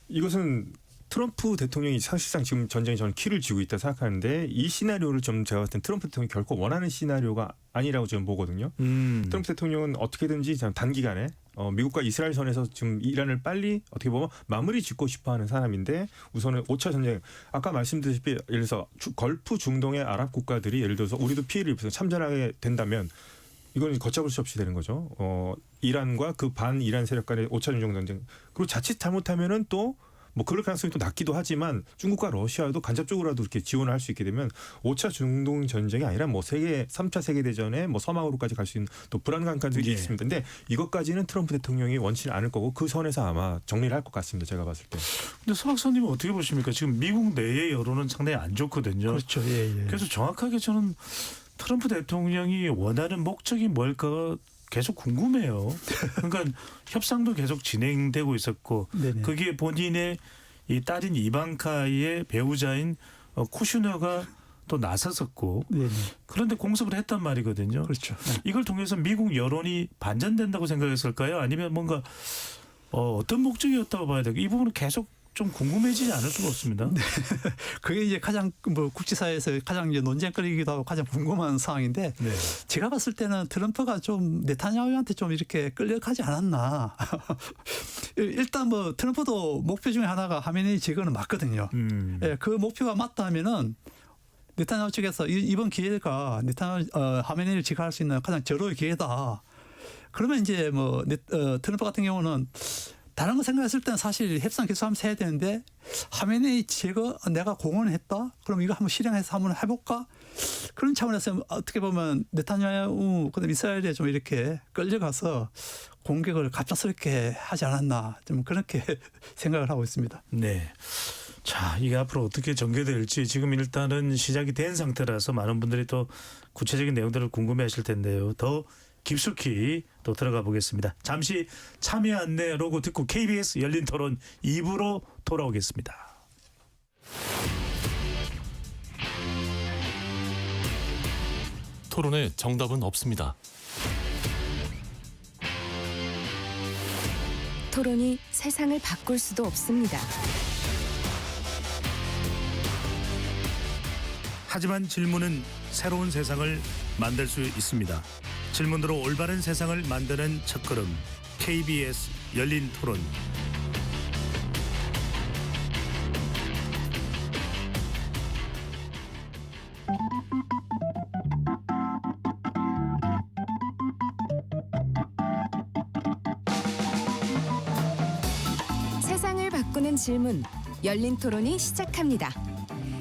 이것은 트럼프 대통령이 사실상 지금 전쟁에 저는 키를 쥐고 있다 생각하는데 이 시나리오를 좀 제가 봤을 땐 트럼프 대통령이 결코 원하는 시나리오가 아니라고 저는 보거든요. 트럼프 대통령은 어떻게든지 단기간에 미국과 이스라엘 선에서 지금 이란을 빨리 어떻게 보면 마무리 짓고 싶어하는 사람인데 우선은 5차 전쟁 아까 말씀드렸다시피 예를 들어서 걸프 중동의 아랍 국가들이 예를 들어서 우리도 피해를 입어서 참전하게 된다면 이거는 걷잡을 수 없이 되는 거죠. 이란과 그 반 이란 세력 간의 5차 중동 전쟁 그리고 자칫 잘못하면은 또 뭐 그럴 가능성이 또 낮기도 하지만 중국과 러시아도 간접적으로라도 이렇게 지원을 할 수 있게 되면 5차 중동 전쟁이 아니라 뭐 3차 세계대전의 뭐 서막으로까지 갈 수 있는 또 불안감까지 있습니다. 근데 이것까지는 트럼프 대통령이 원치는 않을 거고 그 선에서 아마 정리를 할 것 같습니다. 제가 봤을 때. 근데 서 박사님은 어떻게 보십니까? 지금 미국 내의 여론은 상당히 안 좋거든요. 그렇죠. 예. 그래서 정확하게 저는 트럼프 대통령이 원하는 목적이 뭘까 계속 궁금해요. 그러니까 협상도 계속 진행되고 있었고 네네. 거기에 본인의 이 딸인 이방카의 배우자인 쿠슈너가 또 나섰었고 네네. 그런데 공습을 했단 말이거든요. 그렇죠. 이걸 통해서 미국 여론이 반전된다고 생각했을까요? 아니면 뭔가 어떤 목적이었다고 봐야 될까요? 이 부분은 계속 좀 궁금해지지 않을 수가 없습니다. 그게 이제 가장 뭐 국제사회에서 가장 이제 논쟁거리기도 하고 가장 궁금한 상황인데 네. 제가 봤을 때는 트럼프가 좀 네타냐후한테 좀 이렇게 끌려가지 않았나. 일단 뭐 트럼프도 목표 중에 하나가 하메네이 제거는 맞거든요. 예, 그 목표가 맞다 하면은 네타냐후 측에서 이번 기회가 하메네이를 제거할 수 있는 가장 절호의 기회다. 그러면 이제 뭐 트럼프 같은 경우는 다른 거 생각했을 때는 사실 협상 계속하면서 해야 되는데 하메네이 제거 내가 공언했다? 그럼 이거 한번 실행해서 한번 해볼까? 그런 차원에서 어떻게 보면 네타냐후 그다음 이스라엘에 좀 이렇게 끌려가서 공격을 갑작스럽게 하지 않았나 좀 그렇게 생각을 하고 있습니다. 네. 자, 이게 앞으로 어떻게 전개될지 지금 일단은 시작이 된 상태라서 많은 분들이 또 구체적인 내용들을 궁금해하실 텐데요. 더 깊숙이 또 들어가 보겠습니다. 잠시 참여 안내 로고 듣고 KBS 열린 토론 2부로 돌아오겠습니다. 토론에 정답은 없습니다. 토론이 세상을 바꿀 수도 없습니다. 하지만 질문은 새로운 세상을 만들 수 있습니다. 질문으로 올바른 세상을 만드는 첫걸음 KBS 열린 토론. 묻는 질문, 열린 토론이 시작합니다.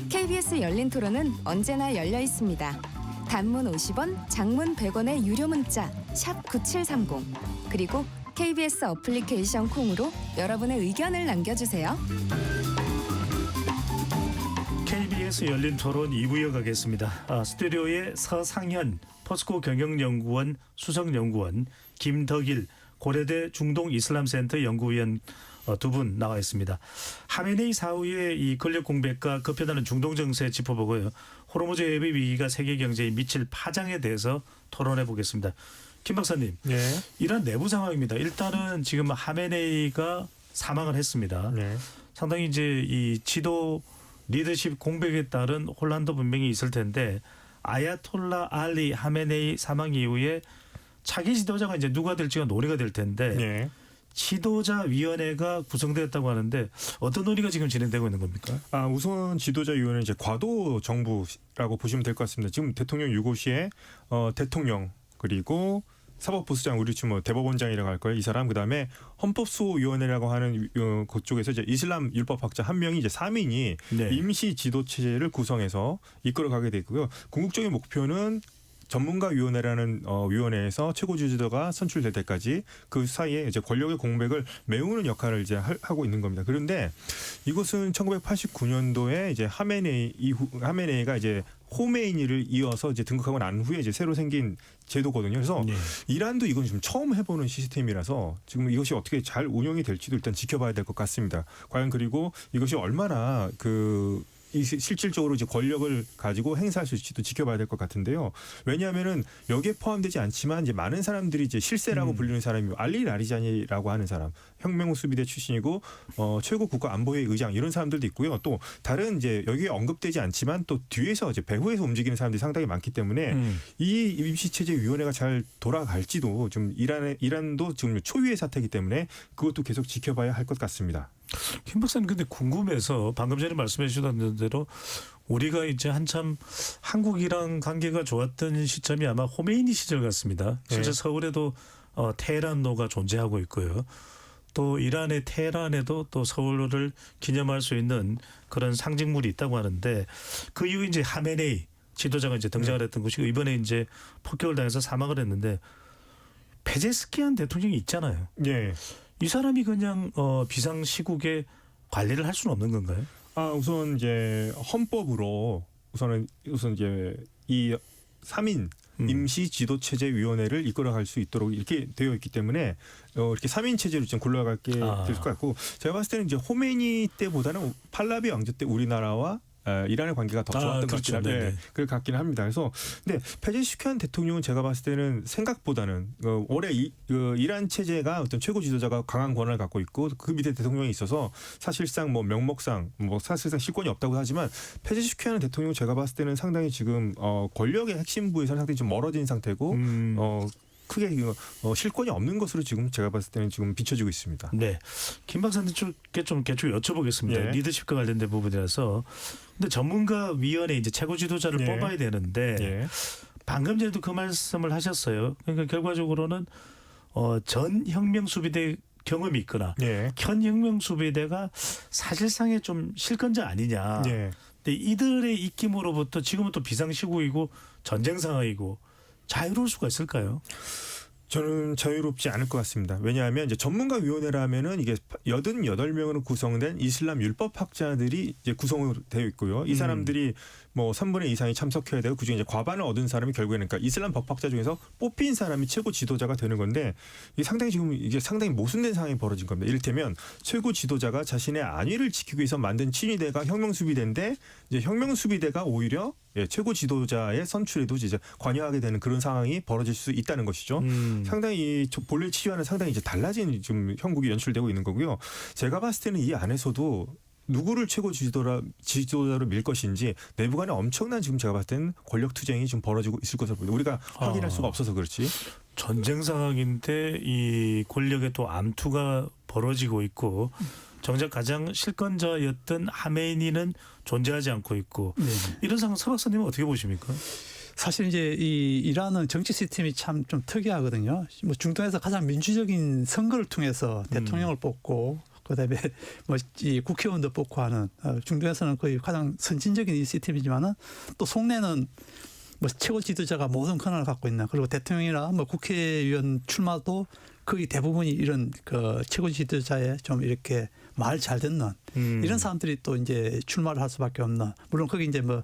KBS 열린 토론은 언제나 열려 있습니다. 단문 50원, 장문 100원의 유료 문자 샵 9730 그리고 KBS 어플리케이션 콩으로 여러분의 의견을 남겨주세요. KBS 열린 토론 2부 이어가겠습니다. 스튜디오에 서상현 포스코 경영연구원 수석연구원, 김덕일 고려대 중동이슬람센터 연구위원 두 분 나와 있습니다. 하메네이 사후의 이 권력 공백과 급변하는 중동 정세 짚어보고요. 호르무즈 해협 위기가 세계 경제에 미칠 파장에 대해서 토론해 보겠습니다. 김 박사님, 네. 이런 내부 상황입니다. 일단은 지금 하메네이가 사망을 했습니다. 네. 상당히 이제 이 지도 리더십 공백에 따른 혼란도 분명히 있을 텐데 아야톨라 알리 하메네이 사망 이후에 차기 지도자가 이제 누가 될지가 논의가 될 텐데 네. 지도자 위원회가 구성되었다고 하는데 어떤 논의가 지금 진행되고 있는 겁니까? 우선 지도자위원회는 이제 과도 정부라고 보시면 될 것 같습니다. 지금 대통령 유고시에 대통령 그리고 사법부수장, 우리 지금 뭐 대법원장이라고 할 거예요. 이 사람, 그다음에 헌법수호위원회라고 하는 그쪽에서 이제 이슬람 율법학자 한 명이 이제 3인이 네. 임시 지도 체제를 구성해서 이끌어가게 되고요. 궁극적인 목표는 전문가위원회라는 위원회에서 최고 지도자가 선출될 때까지 그 사이에 이제 권력의 공백을 메우는 역할을 이제 하고 있는 겁니다. 그런데 이것은 1989년도에 이제 하메네이가 이제 호메이니를 이어서 이제 등극하고 난 후에 이제 새로 생긴 제도거든요. 그래서 네. 이란도 이건 좀 처음 해보는 시스템이라서 지금 이것이 어떻게 잘 운영이 될지도 일단 지켜봐야 될 것 같습니다. 과연 그리고 이것이 얼마나 실질적으로 이제 권력을 가지고 행사할 수 있을지도 지켜봐야 될 것 같은데요. 왜냐하면은 여기에 포함되지 않지만 이제 많은 사람들이 이제 실세라고 불리는 사람이 알리 라리자니라고 하는 사람, 혁명수비대 출신이고 최고 국가안보회 의장 이런 사람들도 있고요. 또 다른 이제 여기에 언급되지 않지만 또 뒤에서 이제 배후에서 움직이는 사람들이 상당히 많기 때문에 이 임시체제위원회가 잘 돌아갈지도 좀 이란도 지금 초유의 사태이기 때문에 그것도 계속 지켜봐야 할 것 같습니다. 김 박사님, 근데 궁금해서 방금 전에 말씀해 주셨던 대로 우리가 이제 한참 한국이랑 관계가 좋았던 시점이 아마 호메이니 시절 같습니다. 실제 네. 서울에도 테헤란로가 존재하고 있고요. 또 이란의 테헤란에도 또 서울을 기념할 수 있는 그런 상징물이 있다고 하는데 그 이후 이제 하메네이 지도자가 이제 등장을 했던 것이고 이번에 이제 폭격을 당해서 사망을 했는데 페제스키안 대통령이 있잖아요. 예. 이 사람이 그냥 비상시국에 관리를 할 수는 없는 건가요? 우선 이제 헌법으로 우선 이제 이 3인 임시 지도 체제 위원회를 이끌어갈 수 있도록 이렇게 되어 있기 때문에 이렇게 3인 체제로 좀 굴러가게 될 것 같고 제가 봤을 때는 이제 호메니 때보다는 팔라비 왕조 때 우리나라와 이란의 관계가 더 좋았던 그렇죠. 것 같긴 합니다. 그래서 근데 페제시키안 대통령은 제가 봤을 때는 생각보다는 올해 이란 체제가 어떤 최고 지도자가 강한 권한을 갖고 있고 그 밑에 대통령이 있어서 사실상 뭐 명목상 뭐 사실상 실권이 없다고 하지만 페제시키안 대통령은 제가 봤을 때는 상당히 지금 권력의 핵심부에서는 상당히 좀 멀어진 상태고 크게 실권이 없는 것으로 지금 제가 봤을 때는 지금 비춰지고 있습니다. 네, 김 박사님께 좀 개추 여쭤보겠습니다. 예. 리더십과 관련된 부분이라서. 근데 전문가위원회 이제 최고 지도자를 예. 뽑아야 되는데 예. 방금 전에도 그 말씀을 하셨어요. 그러니까 결과적으로는 전 혁명수비대 경험이 있거나 예. 현 혁명수비대가 사실상의 좀 실권자 아니냐. 예. 근데 이들의 입김으로부터 지금은 또 비상시국이고 전쟁 상황이고 자유로울 수가 있을까요? 저는 자유롭지 않을 것 같습니다. 왜냐하면 이제 전문가위원회라면은 이게 88명으로 구성된 이슬람 율법학자들이 이제 구성으로 되어 있고요. 이 사람들이 뭐 3분의 2 이상이 참석해야 되고 그중에 이제 과반을 얻은 사람이 결국에는 그러니까 이슬람 법학자 중에서 뽑힌 사람이 최고 지도자가 되는 건데 이게 상당히 모순된 상황이 벌어진 겁니다. 이를테면 최고 지도자가 자신의 안위를 지키기 위해서 만든 친위대가 혁명수비대인데 이제 혁명수비대가 오히려 최고 지도자의 선출에도 이제 관여하게 되는 그런 상황이 벌어질 수 있다는 것이죠. 상당히 본래 치유와는 상당히 이제 달라진 좀 형국이 연출되고 있는 거고요. 제가 봤을 때는 이 안에서도 누구를 최고 지도자로 밀 것인지 내부 간에 엄청난 지금 제가 봤을 때는 권력 투쟁이 좀 벌어지고 있을 것으로 보입니다. 우리가 확인할 수가 없어서 그렇지. 전쟁 상황인데 이 권력의 또 암투가 벌어지고 있고 정작 가장 실권자였던 하메이니는 존재하지 않고 있고 이런 상황 서 박사님은 어떻게 보십니까? 사실 이제 이 이란은 정치 시스템이 참 좀 특이하거든요. 뭐 중동에서 가장 민주적인 선거를 통해서 대통령을 뽑고 그다음에 뭐 이 국회의원도 뽑고 하는 중동에서는 거의 가장 선진적인 이 시스템이지만은 또 속내는 뭐 최고 지도자가 모든 권한을 갖고 있는 그리고 대통령이나 뭐 국회의원 출마도 거의 대부분이 이런 그 최고 지도자의 좀 이렇게 말 잘 듣는 이런 사람들이 또 이제 출마를 할 수밖에 없는 물론 거기 이제 뭐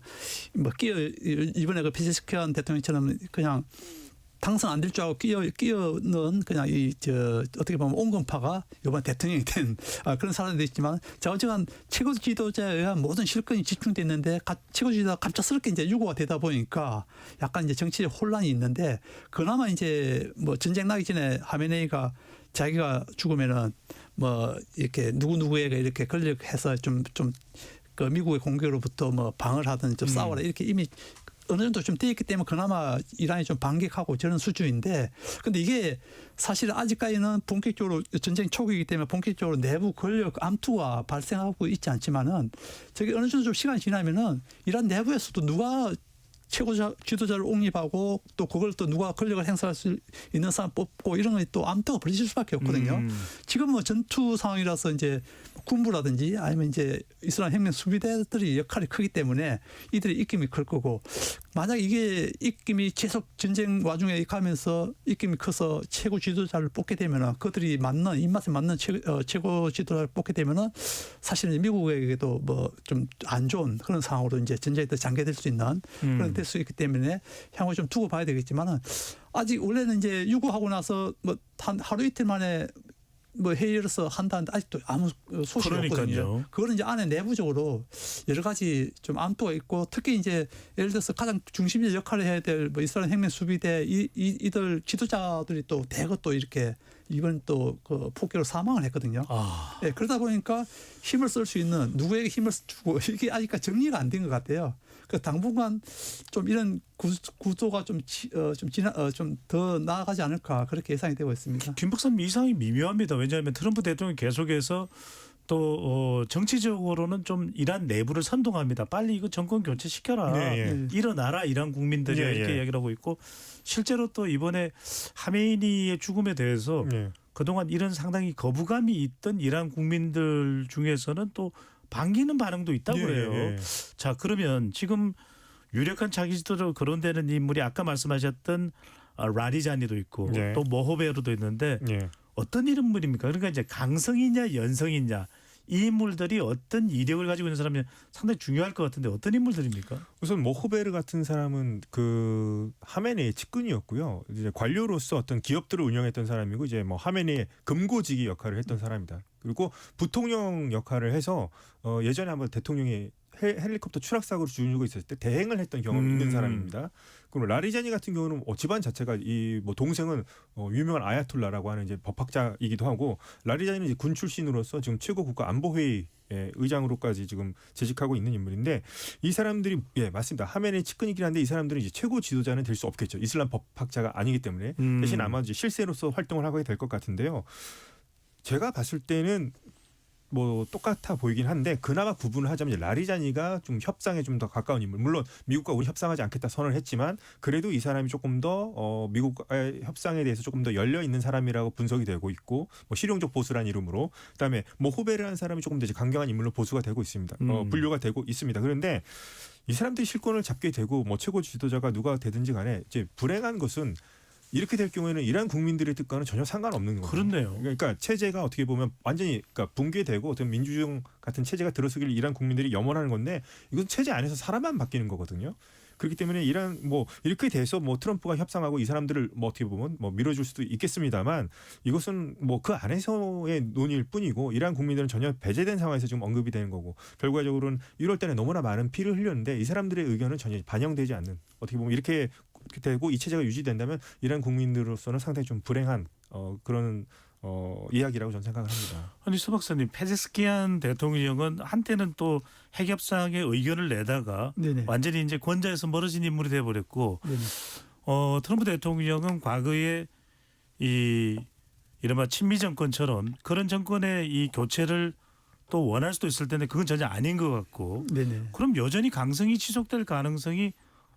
이번에 그 페제스키안 대통령처럼 그냥 당선 안 될 줄 알고 끼어는 그냥 어떻게 보면 온건파가 이번 대통령이 된 그런 사람도 있지만 어쨌든 최고 지도자에 의한 모든 실권이 집중돼 있는데 최고 지도자가 갑작스럽게 이제 유고가 되다 보니까 약간 이제 정치적 혼란이 있는데 그나마 이제 뭐 전쟁 나기 전에 하메네이가 자기가 죽으면은 뭐 이렇게 누구에게 이렇게 권력해서 좀 그 미국의 공격으로부터 뭐 방을 하든 좀 싸워라 이렇게 이미 어느 정도 좀 돼 있기 때문에 그나마 이란이 좀 반격하고 저런 수준인데 근데 이게 사실 아직까지는 본격적으로 전쟁 초기이기 때문에 본격적으로 내부 권력 암투가 발생하고 있지 않지만은 저기 어느 정도 좀 시간이 지나면은 이란 내부에서도 누가 최고 지도자를 옹립하고 또 그걸 또 누가 권력을 행사할 수 있는 사람 뽑고 이런 게 또 암투가 벌어질 수밖에 없거든요. 지금 뭐 전투 상황이라서 이제 군부라든지 아니면 이제 이슬람 혁명 수비대들이 역할이 크기 때문에 이들의 입김이 클 거고 만약 이게 입김이 계속 전쟁 와중에 가면서 입김이 커서 최고 지도자를 뽑게 되면은 그들이 맞는 입맛에 맞는 최고 지도자를 뽑게 되면은 사실은 미국에게도 뭐 좀 안 좋은 그런 상황으로 이제 전쟁이 더 장기될 수 있는 그런 될 수 있기 때문에 향후 좀 두고 봐야 되겠지만은 아직 원래는 이제 유고하고 나서 뭐 하루 이틀 만에 뭐 회의로서 한다는데 아직도 아무 소식이 없거든요. 그거는 이제 안에 내부적으로 여러 가지 좀 암투가 있고 특히 이제 예를 들어서 가장 중심적 역할을 해야 될 뭐 이스라엘 혁명 수비대 이들 지도자들이 또 대거 또 이렇게 이번 또 그 폭격으로 사망을 했거든요. 네, 그러다 보니까 힘을 쓸 수 있는 누구에게 힘을 주고 이게 아직까지 정리가 안 된 것 같아요. 그 당분간 좀 이런 구조가 좀 더 나아가지 않을까 그렇게 예상이 되고 있습니다. 김 박사님 이상이 미묘합니다. 왜냐하면 트럼프 대통령이 계속해서 또 정치적으로는 좀 이란 내부를 선동합니다. 빨리 이거 정권 교체시켜라. 네. 일어나라 이란 국민들이 이렇게 이야기를 하고 있고 실제로 또 이번에 하메이니의 죽음에 대해서 그동안 이런 상당히 거부감이 있던 이란 국민들 중에서는 또 반기는 반응도 있다고 그래요. 자 그러면 지금 유력한 차기 지도자로 거론되는 인물이 아까 말씀하셨던 라리자니도 있고 또 모호베르도 있는데 어떤 인물입니까? 그러니까 이제 강성이냐 연성이냐 이 인물들이 어떤 이력을 가지고 있는 사람이 상당히 중요할 것 같은데 어떤 인물들입니까? 우선 모호베르 같은 사람은 그 하메네이 측근이었고요. 이제 관료로서 어떤 기업들을 운영했던 사람이고 이제 뭐 하메네이의 금고지기 역할을 했던 사람이다. 그리고 부통령 역할을 해서 예전에 한번 대통령이 헬리콥터 추락 사고로 죽고 있었을 때 대행을 했던 경험이 있는 사람입니다. 그럼 라리자니 같은 경우는 집안 자체가 이 뭐 동생은 유명한 아야톨라라고 하는 이제 법학자이기도 하고 라리자니는 이제 군 출신으로서 지금 최고 국가 안보회의 의장으로까지 지금 재직하고 있는 인물인데 이 사람들이 맞습니다. 하메네이 측근이긴 한데 이 사람들은 이제 최고 지도자는 될 수 없겠죠. 이슬람 법학자가 아니기 때문에 대신 아마 이제 실세로서 활동을 하게 될 것 같은데요. 제가 봤을 때는 뭐 똑같아 보이긴 한데 그나마 구분을 하자면 이제 라리자니가 좀 협상에 좀 더 가까운 인물. 물론 미국과 우리 협상하지 않겠다 선언을 했지만 그래도 이 사람이 조금 더 미국과의 협상에 대해서 조금 더 열려 있는 사람이라고 분석이 되고 있고 뭐 실용적 보수라는 이름으로 그다음에 모호베르라는 사람이 조금 더 이제 강경한 인물로 보수가 되고 있습니다. 분류가 되고 있습니다. 그런데 이 사람들이 실권을 잡게 되고 뭐 최고 지도자가 누가 되든지 간에 이제 불행한 것은 이렇게 될 경우에는 이란 국민들의 뜻과는 전혀 상관없는 거예요. 그렇네요. 그러니까 체제가 어떻게 보면 완전히 그러니까 붕괴되고 어떤 민주주의 같은 체제가 들어서길 이란 국민들이 염원하는 건데 이건 체제 안에서 사람만 바뀌는 거거든요. 그렇기 때문에 이란 뭐 이렇게 돼서 뭐 트럼프가 협상하고 이 사람들을 뭐 어떻게 보면 뭐 밀어줄 수도 있겠습니다만 이것은 뭐 그 안에서의 논의일 뿐이고 이란 국민들은 전혀 배제된 상황에서 지금 언급이 되는 거고 결과적으로는 1월 달에 너무나 많은 피를 흘렸는데 이 사람들의 의견은 전혀 반영되지 않는 어떻게 보면 이렇게 되고 이 체제가 유지된다면 이란 국민들로서는 상당히 좀 불행한 그런 이야기라고 저는 생각을 합니다. 아니 수 박사님 페제스키안 대통령은 한때는 또 핵협상의 의견을 내다가 완전히 이제 권좌에서 멀어진 인물이 돼버렸고 트럼프 대통령은 과거에 이 이른바 친미 정권처럼 그런 정권의 이 교체를 또 원할 수도 있을 텐데 그건 전혀 아닌 것 같고 그럼 여전히 강성이 지속될 가능성이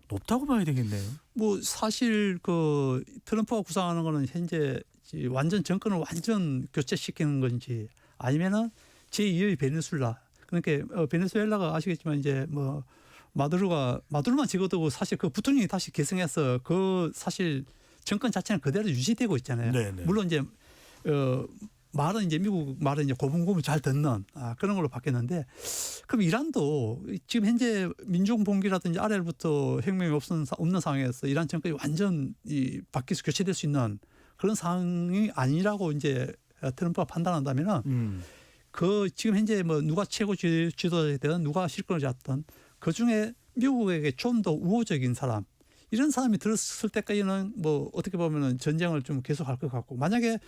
높다고 봐야 되겠네요. 뭐 사실 그 트럼프가 구상하는 거는 현재 완전 정권을 완전 교체시키는 건지 아니면은 제2의 베네수엘라. 그러니까 베네수엘라가 아시겠지만 이제 뭐 마두로만 찍어두고 사실 그 부통령이 다시 계승해서 그 사실 정권 자체는 그대로 유지되고 있잖아요. 네네. 물론 이제 말은 이제 미국 말은 이제 고분고분 잘 듣는 그런 걸로 바뀌었는데, 그럼 이란도 지금 현재 민중 봉기라든지 아래로부터 혁명이 없는 상황에서 이란 정권이 완전 바뀌어서 교체될 수 있는 그런 상황이 아니라고 이제 트럼프가 판단한다면은 그 지금 현재 뭐 누가 최고 지도자든 누가 실권을 잡든 그 중에 미국에게 좀 더 우호적인 사람, 이런 사람이 들었을 때까지는 뭐 어떻게 보면은 전쟁을 좀 계속할 것 같고, 만약에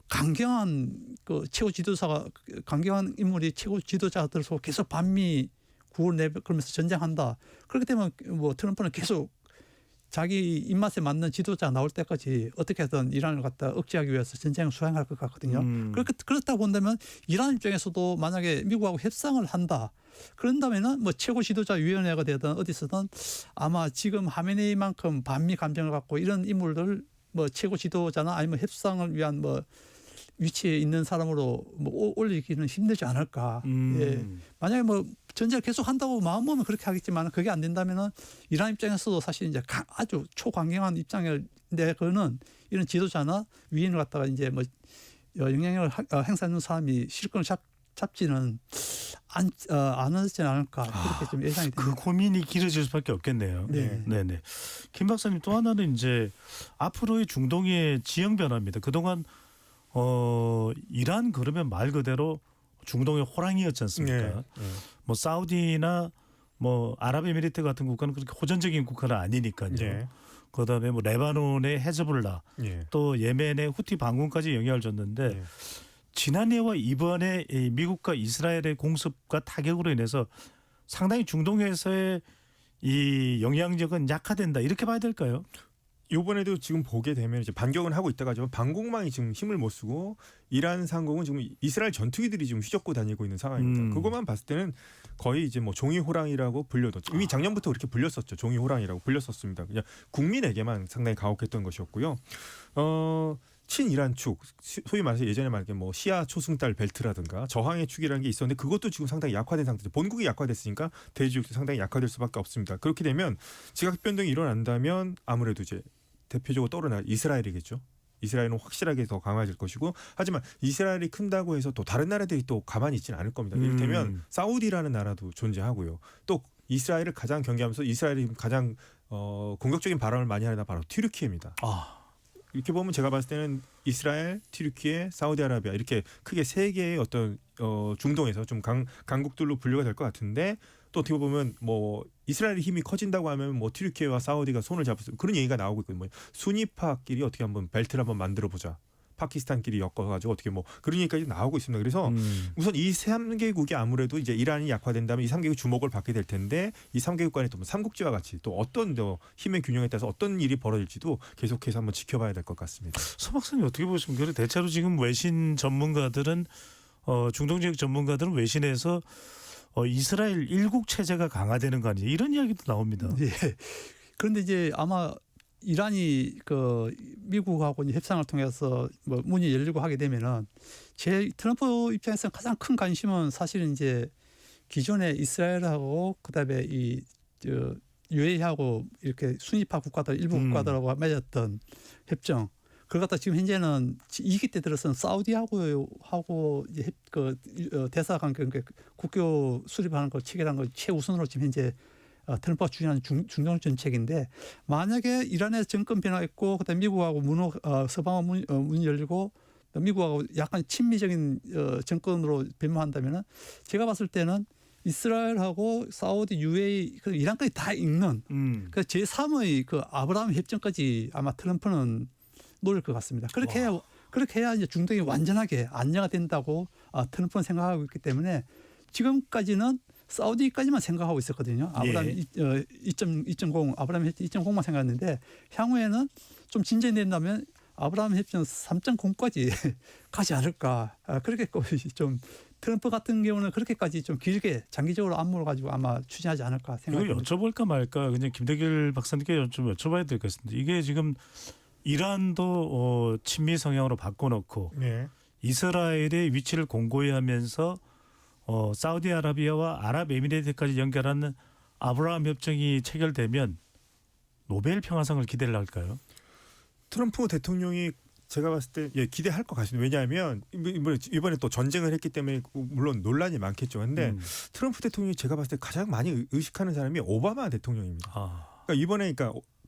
강경한 그 최고 지도자가 강경한 인물이 최고 지도자가 들어서 계속 반미 구호를 내걸면서 전쟁한다. 그렇게 되면 뭐 트럼프는 계속 자기 입맛에 맞는 지도자가 나올 때까지 어떻게든 이란을 갖다 억제하기 위해서 전쟁을 수행할 것 같거든요. 그렇다고 본다면 이란 입장에서도 만약에 미국하고 협상을 한다. 그런다면은 뭐 최고 지도자 위원회가 되든 어디서든 아마 지금 하메네이만큼 반미 감정을 갖고 이런 인물들 뭐 최고 지도자나 아니면 협상을 위한 뭐 위치에 있는 사람으로 뭐 올리기는 힘들지 않을까. 예. 만약에 뭐 전쟁을 계속 한다고 마음 먹으면 그렇게 하겠지만 그게 안 된다면은 이란 입장에서도 사실 이제 아주 초강경한 입장을 내거는 이런 지도자나 위인을 갖다가 이제 뭐 영향력을 행사하는 사람이 실권을 잡지는 않았지 않을까, 그렇게 좀 예상이 됩니다. 그 고민이 길어질 수밖에 없겠네요. 네. 네네. 김 박사님, 또 하나는 이제 앞으로의 중동의 지형 변화입니다. 그동안 이란 그러면 말 그대로 중동의 호랑이였지 않습니까? 뭐 사우디나 뭐 아랍에미리트 같은 국가는 그렇게 호전적인 국가는 아니니까요. 그다음에 뭐 레바논의 헤즈볼라, 또 예멘의 후티 반군까지 영향을 줬는데 지난해와 이번에 이 미국과 이스라엘의 공습과 타격으로 인해서 상당히 중동에서의 이 영향력은 약화된다, 이렇게 봐야 될까요? 이번에도 지금 보게 되면 이제 반격은 하고 있다가 좀 방공망이 지금 힘을 못 쓰고 이란 상공은 지금 이스라엘 전투기들이 지금 휘젓고 다니고 있는 상황입니다. 그것만 봤을 때는 거의 이제 뭐 종이 호랑이라고 불려도 이미 작년부터 그렇게 불렸었죠. 종이 호랑이라고 불렸었습니다. 그냥 국민에게만 상당히 가혹했던 것이었고요. 친이란 축, 소위 말해서 예전에 말하는 뭐 시아 초승달 벨트라든가 저항의 축이라는 게 있었는데 그것도 지금 상당히 약화된 상태죠. 본국이 약화됐으니까 대지역도 상당히 약화될 수밖에 없습니다. 그렇게 되면 지각 변동이 일어난다면 아무래도 이제 대표적으로 떠오르는 이스라엘이겠죠. 이스라엘은 확실하게 더 강화질 것이고, 하지만 이스라엘이 큰다고 해서 또 다른 나라들이 또 가만히 있지는 않을 겁니다. 이를테면 사우디라는 나라도 존재하고요. 또 이스라엘을 가장 경계하면서 이스라엘이 가장 공격적인 발언을 많이 하는 나라 바로 튀르키예입니다. 이렇게 보면 제가 봤을 때는 이스라엘, 튀르키예, 사우디아라비아 이렇게 크게 세 개의 어떤 중동에서 좀 강국들로 분류가 될 것 같은데, 또 어떻게 보면 뭐 이스라엘의 힘이 커진다고 하면 뭐 튀르키예와 사우디가 손을 잡을 수, 그런 얘기가 나오고 있거든요. 순위파끼리 어떻게 한번 벨트를 한번 만들어 보자. 파키스탄끼리 엮어가지고 어떻게 뭐 그런 얘기까지 나오고 있습니다. 그래서 우선 이 3개국이 아무래도 이제 이란이 약화된다면 이 3개국 주목을 받게 될 텐데, 이 3개국 간에 또 삼국지와 같이 또 어떤 힘의 균형에 따라서 어떤 일이 벌어질지도 계속해서 한번 지켜봐야 될 것 같습니다. 서 박사님 어떻게 보십니까? 대체로 지금 외신 전문가들은 중동 지역 전문가들은 외신에서 이스라엘 일국 체제가 강화되는 거 아니에요? 이런 이야기도 나옵니다. 예. 그런데 이제 아마 이란이 그 미국하고 협상을 통해서 뭐 문이 열리고 하게 되면은 제 트럼프 입장에서 가장 큰 관심은 사실은 이제 기존에 이스라엘하고 그다음에 이 UAE하고 이렇게 순위파 국가들 일부 국가들하고 맺었던 협정, 그걸 갖다 지금 현재는 2기 때 들어서는 사우디하고 이제 그 대사 관계, 국교 수립하는 걸 체결한 걸 최우선으로 지금 현재 트럼프가 추진하는 중동 정책인데, 만약에 이란에서 정권 변화했고 그다음에 미국하고 서방화 문이 열리고 미국하고 약간 친미적인 정권으로 변모한다면은 제가 봤을 때는 이스라엘하고 사우디, UAE, 이란까지 다 읽는 그 제3의 그 아브라함 협정까지 아마 트럼프는 노릴 것 같습니다. 그렇게 해야 이제 중동이 완전하게 안정화 된다고 트럼프는 생각하고 있기 때문에 지금까지는 사우디까지만 생각하고 있었거든요. 아브라함 2.0, 아브라함 협정 2.0만 생각했는데 향후에는 좀 진전된다면 아브라함 협정 3.0까지 가지 않을까. 그렇게 좀 트럼프 같은 경우는 그렇게까지 좀 길게 장기적으로 안무를 가지고 아마 추진하지 않을까 생각합니다. 이걸 여쭤볼까 말까 그냥 김대길 박사님께 좀 여쭤봐야 될 것 같습니다. 이게 지금 이란도 친미 성향으로 바꿔놓고 이스라엘의 위치를 공고히 하면서 사우디아라비아와 아랍에미레이트까지 연결하는 아브라함 협정이 체결되면 노벨 평화상을 기대를 할까요? 트럼프 대통령이 제가 봤을 때 기대할 것 같습니다. 왜냐하면 이번에 또 전쟁을 했기 때문에 물론 논란이 많겠죠. 근데 트럼프 대통령이 제가 봤을 때 가장 많이 의식하는 사람이 오바마 대통령입니다. 그러니까 이번에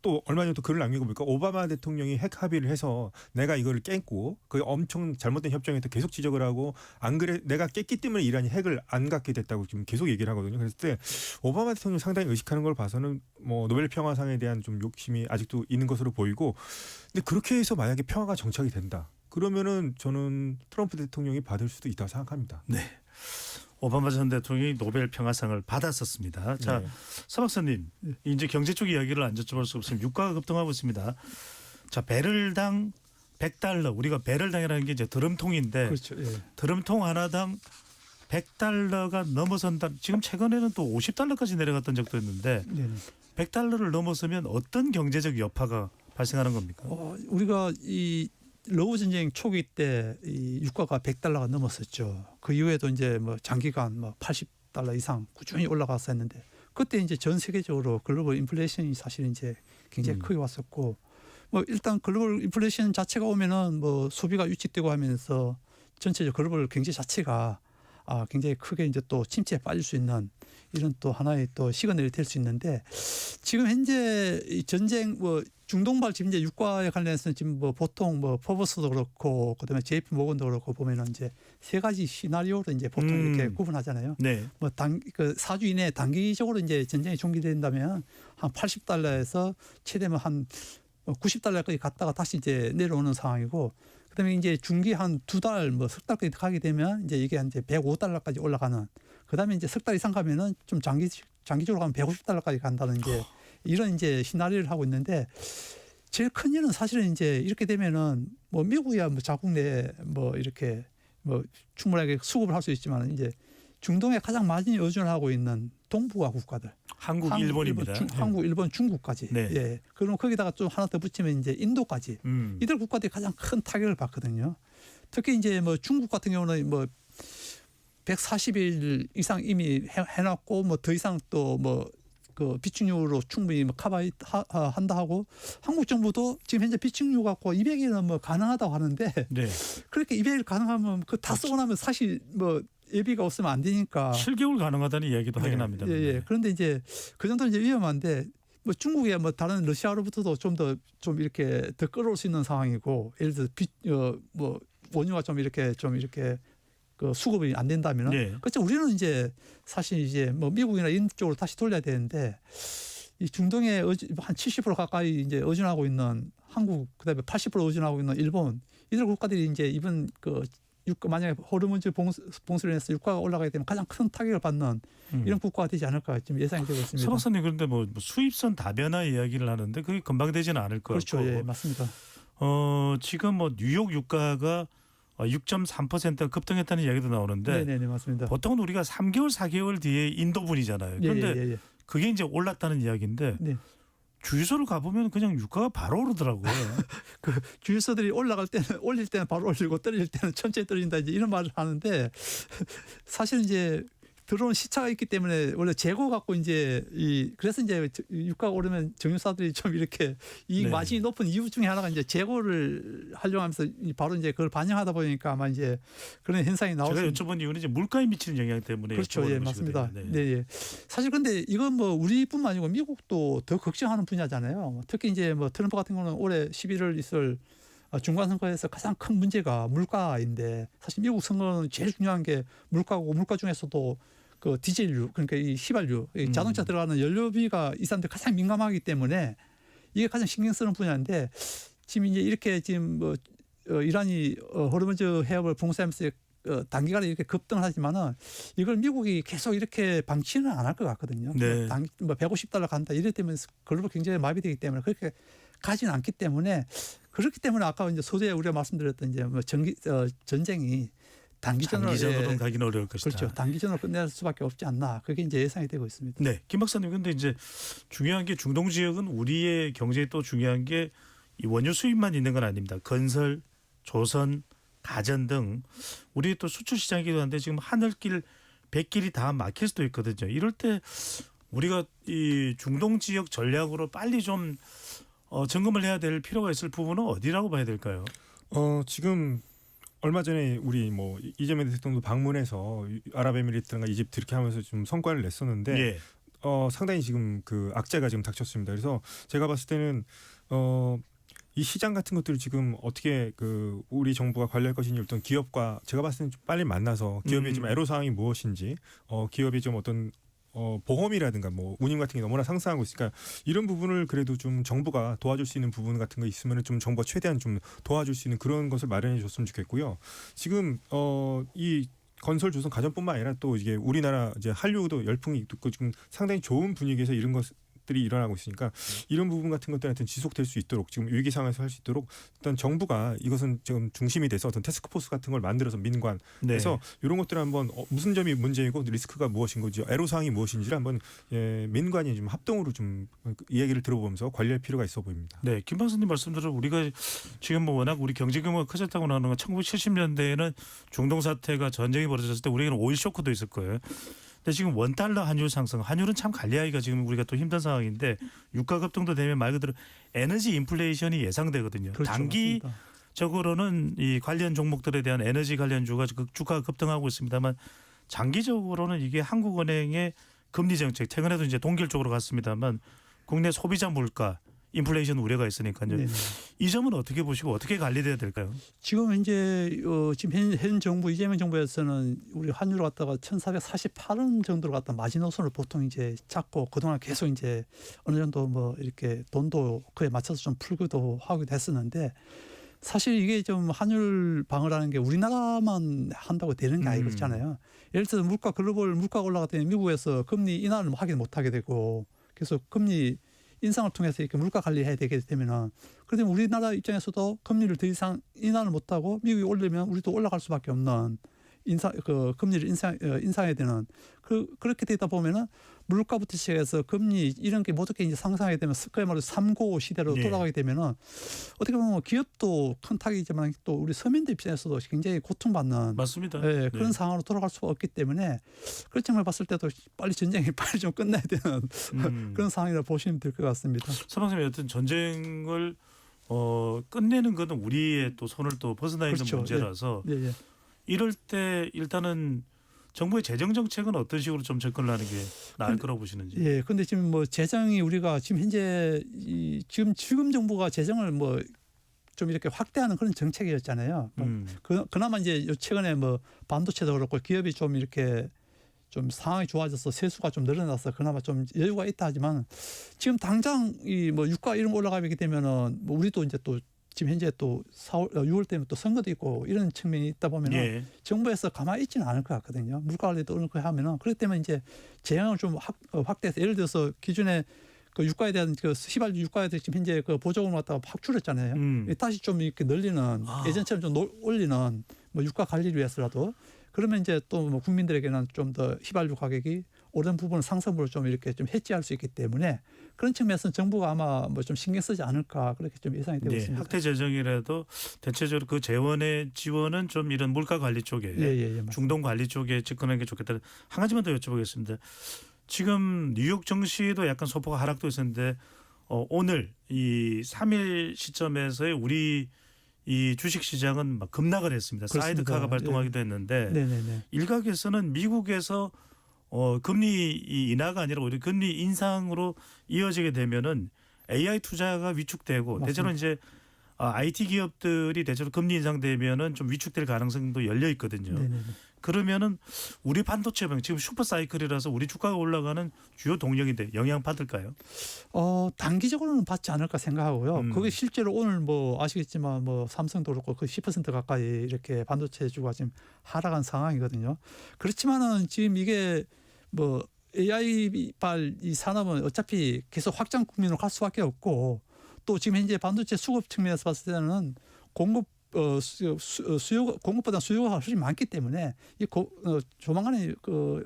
또 얼마 전에 또 글을 남기고 보니까 오바마 대통령이 핵 합의를 해서 내가 이거를 깼고 그 엄청 잘못된 협정에서 계속 지적을 하고 안 그래 내가 깼기 때문에 이란이 핵을 안 갖게 됐다고 지금 계속 얘기를 하거든요. 그랬을 때 오바마 대통령이 상당히 의식하는 걸 봐서는 뭐 노벨 평화상에 대한 좀 욕심이 아직도 있는 것으로 보이고 근데 그렇게 해서 만약에 평화가 정착이 된다. 그러면은 저는 트럼프 대통령이 받을 수도 있다고 생각합니다. 네. 오바마 전 대통령이 노벨 평화상을 받았었습니다. 자, 네. 서 박사님, 이제 경제 쪽 이야기를 안 여쭤볼 수 없습니다. 유가가 급등하고 있습니다. 자, 배럴당 $100, 우리가 배럴당이라는 게 이제 드럼통인데 그렇죠. 예. 드럼통 하나당 $100가 넘어선다. 지금 최근에는 또 $50까지 내려갔던 적도 있는데 네. $100를 넘어서면 어떤 경제적 여파가 발생하는 겁니까? 우리가 이 러우 전쟁 초기 때 이 유가가 $100가 넘었었죠. 그 이후에도 이제 뭐 장기간 뭐 $80 이상 꾸준히 올라갔었는데 그때 이제 전 세계적으로 글로벌 인플레이션이 사실 이제 굉장히 크게 왔었고 뭐 일단 글로벌 인플레이션 자체가 오면은 뭐 소비가 유치되고 하면서 전체적 글로벌 경제 자체가 굉장히 크게 이제 또 침체에 빠질 수 있는 이런 또 하나의 또 시그널이 될 수 있는데 지금 현재 이 전쟁 뭐 중동발 지금 이제 유가에 관련해서는 지금 뭐 보통 뭐 포브스도 그렇고 그다음에 JP 모건도 그렇고 보면은 이제 세 가지 시나리오로 이제 보통 이렇게 구분하잖아요. 네. 뭐 그 4주 이내에 단기적으로 이제 전쟁이 종기된다면 한 $80에서 최대면 한 $90까지 갔다가 다시 이제 내려오는 상황이고 그다음에 이제 중기 한 2달 뭐 석 달까지 가게 되면 이제 이게 한 이제 $105까지 올라가는 그다음에 이제 석 달 이상 가면은 좀 장기적으로 가면 $150까지 간다는 게 이런 이제 시나리오를 하고 있는데 제일 큰 일은 사실은 이제 이렇게 되면은 뭐 미국이야 뭐 자국 내에 뭐 이렇게 뭐 충분하게 수급을 할 수 있지만 이제 중동에 가장 많이 의존을 하고 있는 동북아 국가들 한국, 일본입니다. 한국, 일본, 중국까지. 네. 예. 그럼 거기다가 좀 하나 더 붙이면 이제 인도까지. 이들 국가들이 가장 큰 타격을 받거든요. 특히 이제 뭐 중국 같은 경우는 뭐 140일 이상 이미 해놨고 뭐 더 이상 또 뭐 그 비축유로 충분히 뭐 한다 하고 한국 정부도 지금 현재 비축유 갖고 200일은 뭐 가능하다고 하는데 네. 그렇게 200일 가능하면 그 다 쓰고 나면 사실 뭐 예비가 없으면 안 되니까 7개월 가능하다는 이야기도 하긴 합니다. 예. 그런데 이제 그 정도는 이제 위험한데 뭐 중국에 뭐 다른 러시아로부터도 좀 이렇게 더 끌어올 수 있는 상황이고 예를 들어 뭐 원유가 좀 이렇게 그 수급이 안 된다면은 그렇죠. 우리는 이제 사실 이제 뭐 미국이나 이런 쪽으로 다시 돌려야 되는데 이 중동에 한 70% 가까이 이제 의존하고 있는 한국 그다음에 80% 의존하고 있는 일본 이들 국가들이 이제 이번 그 유가 만약에 호르무즈 봉쇄를 해서 유가가 올라가게 되면 가장 큰 타격을 받는 이런 국가가 되지 않을까 지금 예상이 되고 있습니다. 서 박사님 그런데 뭐 수입선 다변화 이야기를 하는데 그게 금방 되지는 않을 것 그렇죠. 같고. 예, 맞습니다. 지금 뭐 뉴욕 유가가 6.3% 급등했다는 이야기도 나오는데 네, 맞습니다. 보통은 우리가 3개월, 4개월 뒤에 인도분이잖아요. 그런데 예. 그게 이제 올랐다는 이야기인데 네. 주유소를 가보면 그냥 유가가 바로 오르더라고요. 그 주유소들이 올릴 때는 바로 올리고 떨어질 때는 천천히 떨어진다 이제 이런 말을 하는데 사실 이제 들어온 시차가 있기 때문에 원래 재고 갖고 이제 그래서 이제 유가가 오르면 정유사들이 좀 이렇게 이 마진이 높은 이유 중에 하나가 이제 재고를 하려고 하면서 바로 이제 그걸 반영하다 보니까 아마 이제 그런 현상이 나올 수. 제가 여쭤본 이유는 이제 물가에 미치는 영향 때문에. 그렇죠. 예, 맞습니다. 네. 사실 근데 이건 뭐 우리뿐만 아니고 미국도 더 걱정하는 분야잖아요. 특히 이제 뭐 트럼프 같은 경우는 올해 11월 있을 중간 선거에서 가장 큰 문제가 물가인데 사실 미국 선거는 제일 중요한 게 물가고 물가 중에서도 그 디젤유 그러니까 이 휘발유 자동차 들어가는 연료비가 이 사람들 가장 민감하기 때문에 이게 가장 신경 쓰는 분야인데 지금 이제 이렇게 지금 뭐 이란이 호르무즈 해협을 봉쇄하면서 단기간에 이렇게 급등을 하지만은 이걸 미국이 계속 이렇게 방치는 안 할 것 같거든요. 네. 뭐 $150 간다 이래 되면 글로벌 경제에 마비되기 때문에 그렇게 가지는 않기 때문에 그렇기 때문에 아까 이제 소재에 우리가 말씀드렸던 이제 뭐 전쟁이 단기전으로는 가기는 어려울 것이다. 그렇죠. 단기전으로 끝낼 수밖에 없지 않나. 그게 이제 예상이 되고 있습니다. 네, 김 박사님, 근데 이제 중요한 게 중동 지역은 우리의 경제에 또 중요한 게 이 원유 수입만 있는 건 아닙니다. 건설, 조선, 가전 등 우리 또 수출 시장이기도 한데 지금 하늘길, 백길이 다 막힐 수도 있거든요. 이럴 때 우리가 이 중동 지역 전략으로 빨리 좀 점검을 해야 될 필요가 있을 부분은 어디라고 봐야 될까요? 지금 얼마 전에 우리 뭐 이재명 대통령도 방문해서 아랍에미리트나 이집트 이렇게 하면서 좀 성과를 냈었는데 예. 상당히 지금 그 악재가 지금 닥쳤습니다. 그래서 제가 봤을 때는 이 시장 같은 것들을 지금 어떻게 그 우리 정부가 관리할 것인지 어떤 기업과 제가 봤을 때는 좀 빨리 만나서 기업의 좀 애로 사항이 무엇인지 기업이 좀 어떤 보험이라든가 뭐 운임 같은 게 너무나 상승하고 있으니까 이런 부분을 그래도 좀 정부가 도와줄 수 있는 부분 같은 거 있으면 좀 정부가 최대한 좀 도와줄 수 있는 그런 것을 마련해 줬으면 좋겠고요. 지금 이 건설 조선 가전뿐만 아니라 또 이게 우리나라 이제 한류도 열풍이 있고 지금 상당히 좋은 분위기에서 이런 것들이 일어나고 있으니까 이런 부분 같은 것들한테 지속될 수 있도록 지금 위기 상황에서 할 수 있도록 일단 정부가 이것은 지금 중심이 돼서 어떤 태스크포스 같은 걸 만들어서 민관 그래서 이런 것들을 한번 무슨 점이 문제이고 리스크가 무엇인 건지 애로사항이 무엇인지를 한번 민관이 좀 합동으로 좀 이야기를 들어보면서 관리할 필요가 있어 보입니다. 네, 김 박사님 말씀대로 우리가 지금 뭐 워낙 우리 경제 규모가 커졌다고 나오는 건 1970년대에는 중동 사태가 전쟁이 벌어졌을 때 우리에게는 오일 쇼크도 있을 거예요. 근데 지금 원달러 환율 상승, 환율은 참 관리하기가 지금 우리가 또 힘든 상황인데 유가 급등도 되면 말 그대로 에너지 인플레이션이 예상되거든요. 그렇죠, 단기적으로는 이 관련 종목들에 대한 에너지 관련 주가가 급등하고 있습니다만 장기적으로는 이게 한국은행의 금리 정책, 최근에도 이제 동결적으로 갔습니다만 국내 소비자 물가, 인플레이션 우려가 있으니까요. 네네. 이 점은 어떻게 보시고 어떻게 관리돼야 될까요? 지금 이제 지금 현 정부 이재명 정부에서는 우리 환율을 갖다가 1,448원 정도로 갖다 마지노선을 보통 이제 잡고 그동안 계속 이제 어느 정도 뭐 이렇게 돈도 그에 맞춰서 좀 풀기도 하기도 했었는데 사실 이게 좀 환율 방어라는 게 우리나라만 한다고 되는 게 아니잖아요. 예를 들어서 글로벌 물가가 올라갔더니 미국에서 금리 인하를 하게 못하게 되고 그래서 금리 인상을 통해서 이렇게 물가 관리해야 되게 되면은 그러면 우리나라 입장에서도 금리를 더 이상 인하를 못하고 미국이 올리면 우리도 올라갈 수밖에 없는 금리를 인상해야 되는 그렇게 되다 보면은 물가부터 시작해서 금리 이런 게 모두 게 이제 상상하게 되면 그야말로 3고 시대로 돌아가게 되면은 어떻게 보면 기업도 큰 타격이지만 또 우리 서민들 입장에서도 굉장히 고통받는 맞습니다. 그런 상황으로 돌아갈 수가 없기 때문에 그런 점을 봤을 때도 빨리 전쟁이 빨리 좀 끝나야 되는 그런 상황이라 보시면 될 것 같습니다. 서방쌤이 어떤 전쟁을 끝내는 것은 우리의 또 손을 또 벗어나 있는 그렇죠. 문제라서 예. 이럴 때 일단은 정부의 재정 정책은 어떤 식으로 좀 접근을 하는 게 나을 거라고 보시는지. 예. 근데 지금 뭐 재정이 우리가 지금 현재 지금 정부가 재정을 뭐 좀 이렇게 확대하는 그런 정책이었잖아요. 그나마 이제 최근에 뭐 반도체도 그렇고 기업이 좀 이렇게 좀 상황이 좋아져서 세수가 좀 늘어나서 그나마 좀 여유가 있다 하지만 지금 당장 이 뭐 유가 이런 거 올라가게 되면은 뭐 우리도 이제 또 지금 현재 또 6월 때문에 또 선거도 있고 이런 측면이 있다 보면은 정부에서 가만히 있지는 않을 것 같거든요. 물가 관리도 어느 거 하면은 그렇기 때문에 이제 재량을 좀 확대해서 예를 들어서 기존에 그 유가에 대한 그 휘발유 유가에 대해 지금 현재 그 보조금을 갖다가 확 줄였잖아요. 다시 좀 이렇게 늘리는 예전처럼 좀 올리는 뭐 유가 관리를 위해서라도 그러면 이제 또 뭐 국민들에게는 좀 더 휘발유 가격이 오른 부분 상승분을 좀 이렇게 좀 해지할 수 있기 때문에 그런 측면에서는 정부가 아마 뭐 좀 신경 쓰지 않을까 그렇게 좀 예상이 되고 있습니다. 확대 재정이라도 대체적으로 그 재원의 지원은 좀 이런 물가 관리 쪽에 중동 관리 쪽에 접근하는 게 좋겠다. 한 가지만 더 여쭤보겠습니다. 지금 뉴욕 증시도 약간 소폭 하락도 있었는데 오늘 이 3일 시점에서의 우리 이 주식 시장은 막 급락을 했습니다. 사이드카가 발동하기도 했는데 일각에서는 미국에서 금리 인하가 아니라 오히려 금리 인상으로 이어지게 되면은 AI 투자가 위축되고 대체로 이제 IT 기업들이 대체로 금리 인상되면은 좀 위축될 가능성도 열려 있거든요. 그러면은 우리 반도체 지금 슈퍼 사이클이라서 우리 주가가 올라가는 주요 동력인데 영향 받을까요? 단기적으로는 받지 않을까 생각하고요. 그게 실제로 오늘 뭐 아시겠지만 뭐 삼성도 그렇고 그 10% 가까이 이렇게 반도체 주가 지금 하락한 상황이거든요. 그렇지만은 지금 이게 뭐 AI발 이 산업은 어차피 계속 확장 국면으로 갈 수밖에 없고 또 지금 현재 반도체 수급 측면에서 봤을 때는 공급보다 수요가 훨씬 많기 때문에 조만간에 그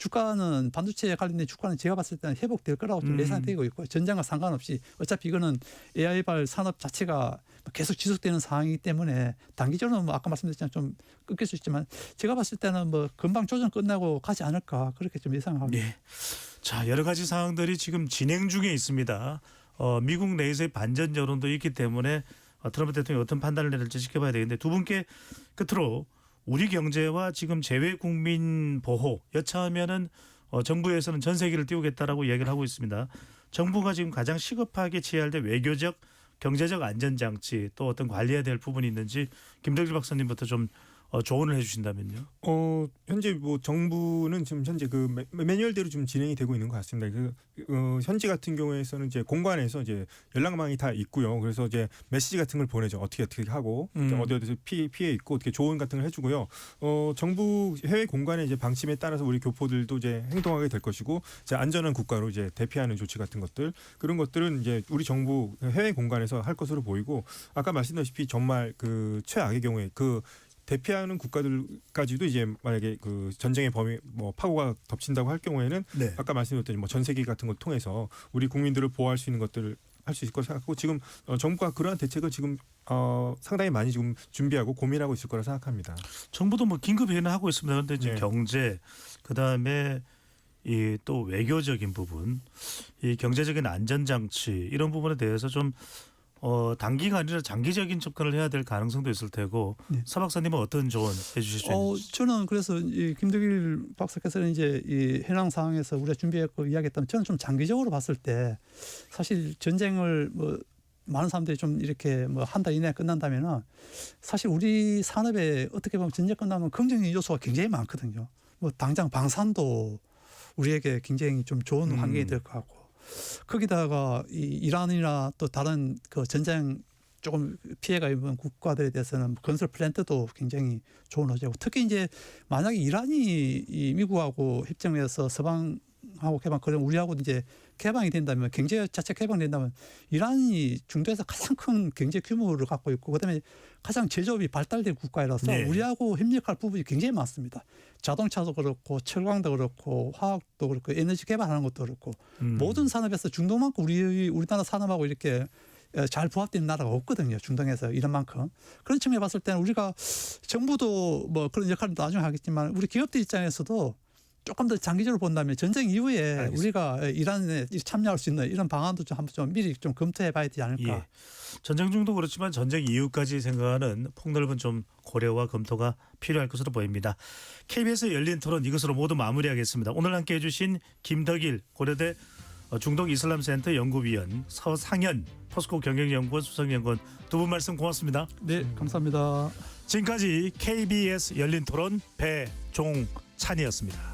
주가는 반도체에 관련된 주가는 제가 봤을 때는 회복될 거라고 좀 예상되고 있고 전쟁과 상관없이 어차피 이거는 AI발 산업 자체가 계속 지속되는 상황이기 때문에 단기적으로는 뭐 아까 말씀드렸지만 좀 끊길 수 있지만 제가 봤을 때는 뭐 금방 조정 끝나고 가지 않을까 그렇게 좀 예상하고 예. 자, 여러 가지 상황들이 지금 진행 중에 있습니다. 미국 내에서의 반전 여론도 있기 때문에 트럼프 대통령이 어떤 판단을 내릴지 지켜봐야 되겠는데 두 분께 끝으로 우리 경제와 지금 재외 국민 보호 여차하면은 정부에서는 전 세계를 띄우겠다라고 이야기를 하고 있습니다. 정부가 지금 가장 시급하게 취해야 될 외교적, 경제적 안전장치 또 어떤 관리해야 될 부분이 있는지 김덕일 박사님부터 좀 조언을 해주신다면요. 현재 뭐 정부는 지금 현재 그 매뉴얼대로 좀 진행이 되고 있는 것 같습니다. 현지 같은 경우에서는 이제 공관에서 이제 연락망이 다 있고요. 그래서 이제 메시지 같은 걸 보내죠. 어떻게 하고 어디서 피해 있고 어떻게 조언 같은 걸 해주고요. 정부 해외 공간의 이제 방침에 따라서 우리 교포들도 이제 행동하게 될 것이고, 이제 안전한 국가로 이제 대피하는 조치 같은 것들 그런 것들은 이제 우리 정부 해외 공간에서 할 것으로 보이고, 아까 말씀드렸다시피 정말 그 최악의 경우에 그 대피하는 국가들까지도 이제 만약에 그 전쟁의 범위 뭐 파고가 덮친다고 할 경우에는 네. 아까 말씀드렸던 뭐 전세기 같은 걸 통해서 우리 국민들을 보호할 수 있는 것들을 할 수 있을 거라 생각하고, 지금 정부가 그러한 대책을 지금 상당히 많이 지금 준비하고 고민하고 있을 거라 생각합니다. 정부도 뭐 긴급 회의는 하고 있습니다. 그런데 이제 네. 경제 그다음에 이 또 외교적인 부분, 이 경제적인 안전장치 이런 부분에 대해서 좀 단기간이나 장기적인 접근을 해야 될 가능성도 있을 테고 네. 사 박사님은 어떤 조언 해주실 수 있는지. 저는 그래서 이 김덕일 박사께서는 이제 이 해당 상황에서 우리가 준비했고 이야기했다면 저는 좀 장기적으로 봤을 때 사실 전쟁을 뭐 많은 사람들이 좀 이렇게 뭐 한 달 이내에 끝난다면은 사실 우리 산업에 어떻게 보면 전쟁 끝나면 긍정적인 요소가 굉장히 많거든요. 뭐 당장 방산도 우리에게 굉장히 좀 좋은 환경이 될 것 같고, 거기다가 이 이란이나 또 다른 그 전쟁 조금 피해가 입은 국가들에 대해서는 건설 플랜트도 굉장히 좋은 호재고, 특히 이제 만약에 이란이 이 미국하고 협정해서 서방하고 개방, 그러면 우리하고 이제 개방이 된다면, 경제 자체 개방된다면 이란이 중동에서 가장 큰 경제 규모를 갖고 있고 그다음에 가장 제조업이 발달된 국가라서 네. 우리하고 협력할 부분이 굉장히 많습니다. 자동차도 그렇고 철강도 그렇고 화학도 그렇고 에너지 개발하는 것도 그렇고 모든 산업에서 중동만큼 우리나라 산업하고 이렇게 잘 부합되는 나라가 없거든요. 중동에서 이런 만큼. 그런 측면에 봤을 때는 우리가 정부도 뭐 그런 역할을 나중에 하겠지만 우리 기업들 입장에서도 조금 더 장기적으로 본다면 전쟁 이후에 알겠습니다. 우리가 이란에 참여할 수 있는 이런 방안도 좀 한번 좀 미리 좀 검토해 봐야 되지 않을까. 예. 전쟁 중도 그렇지만 전쟁 이후까지 생각하는 폭넓은 좀 고려와 검토가 필요할 것으로 보입니다. KBS 열린 토론 이것으로 모두 마무리하겠습니다. 오늘 함께해 주신 김덕일 고려대 중동이슬람센터 연구위원, 서상현 포스코 경영연구원 수석연구원 두 분 말씀 고맙습니다. 네, 감사합니다. 지금까지 KBS 열린 토론 배종찬이었습니다.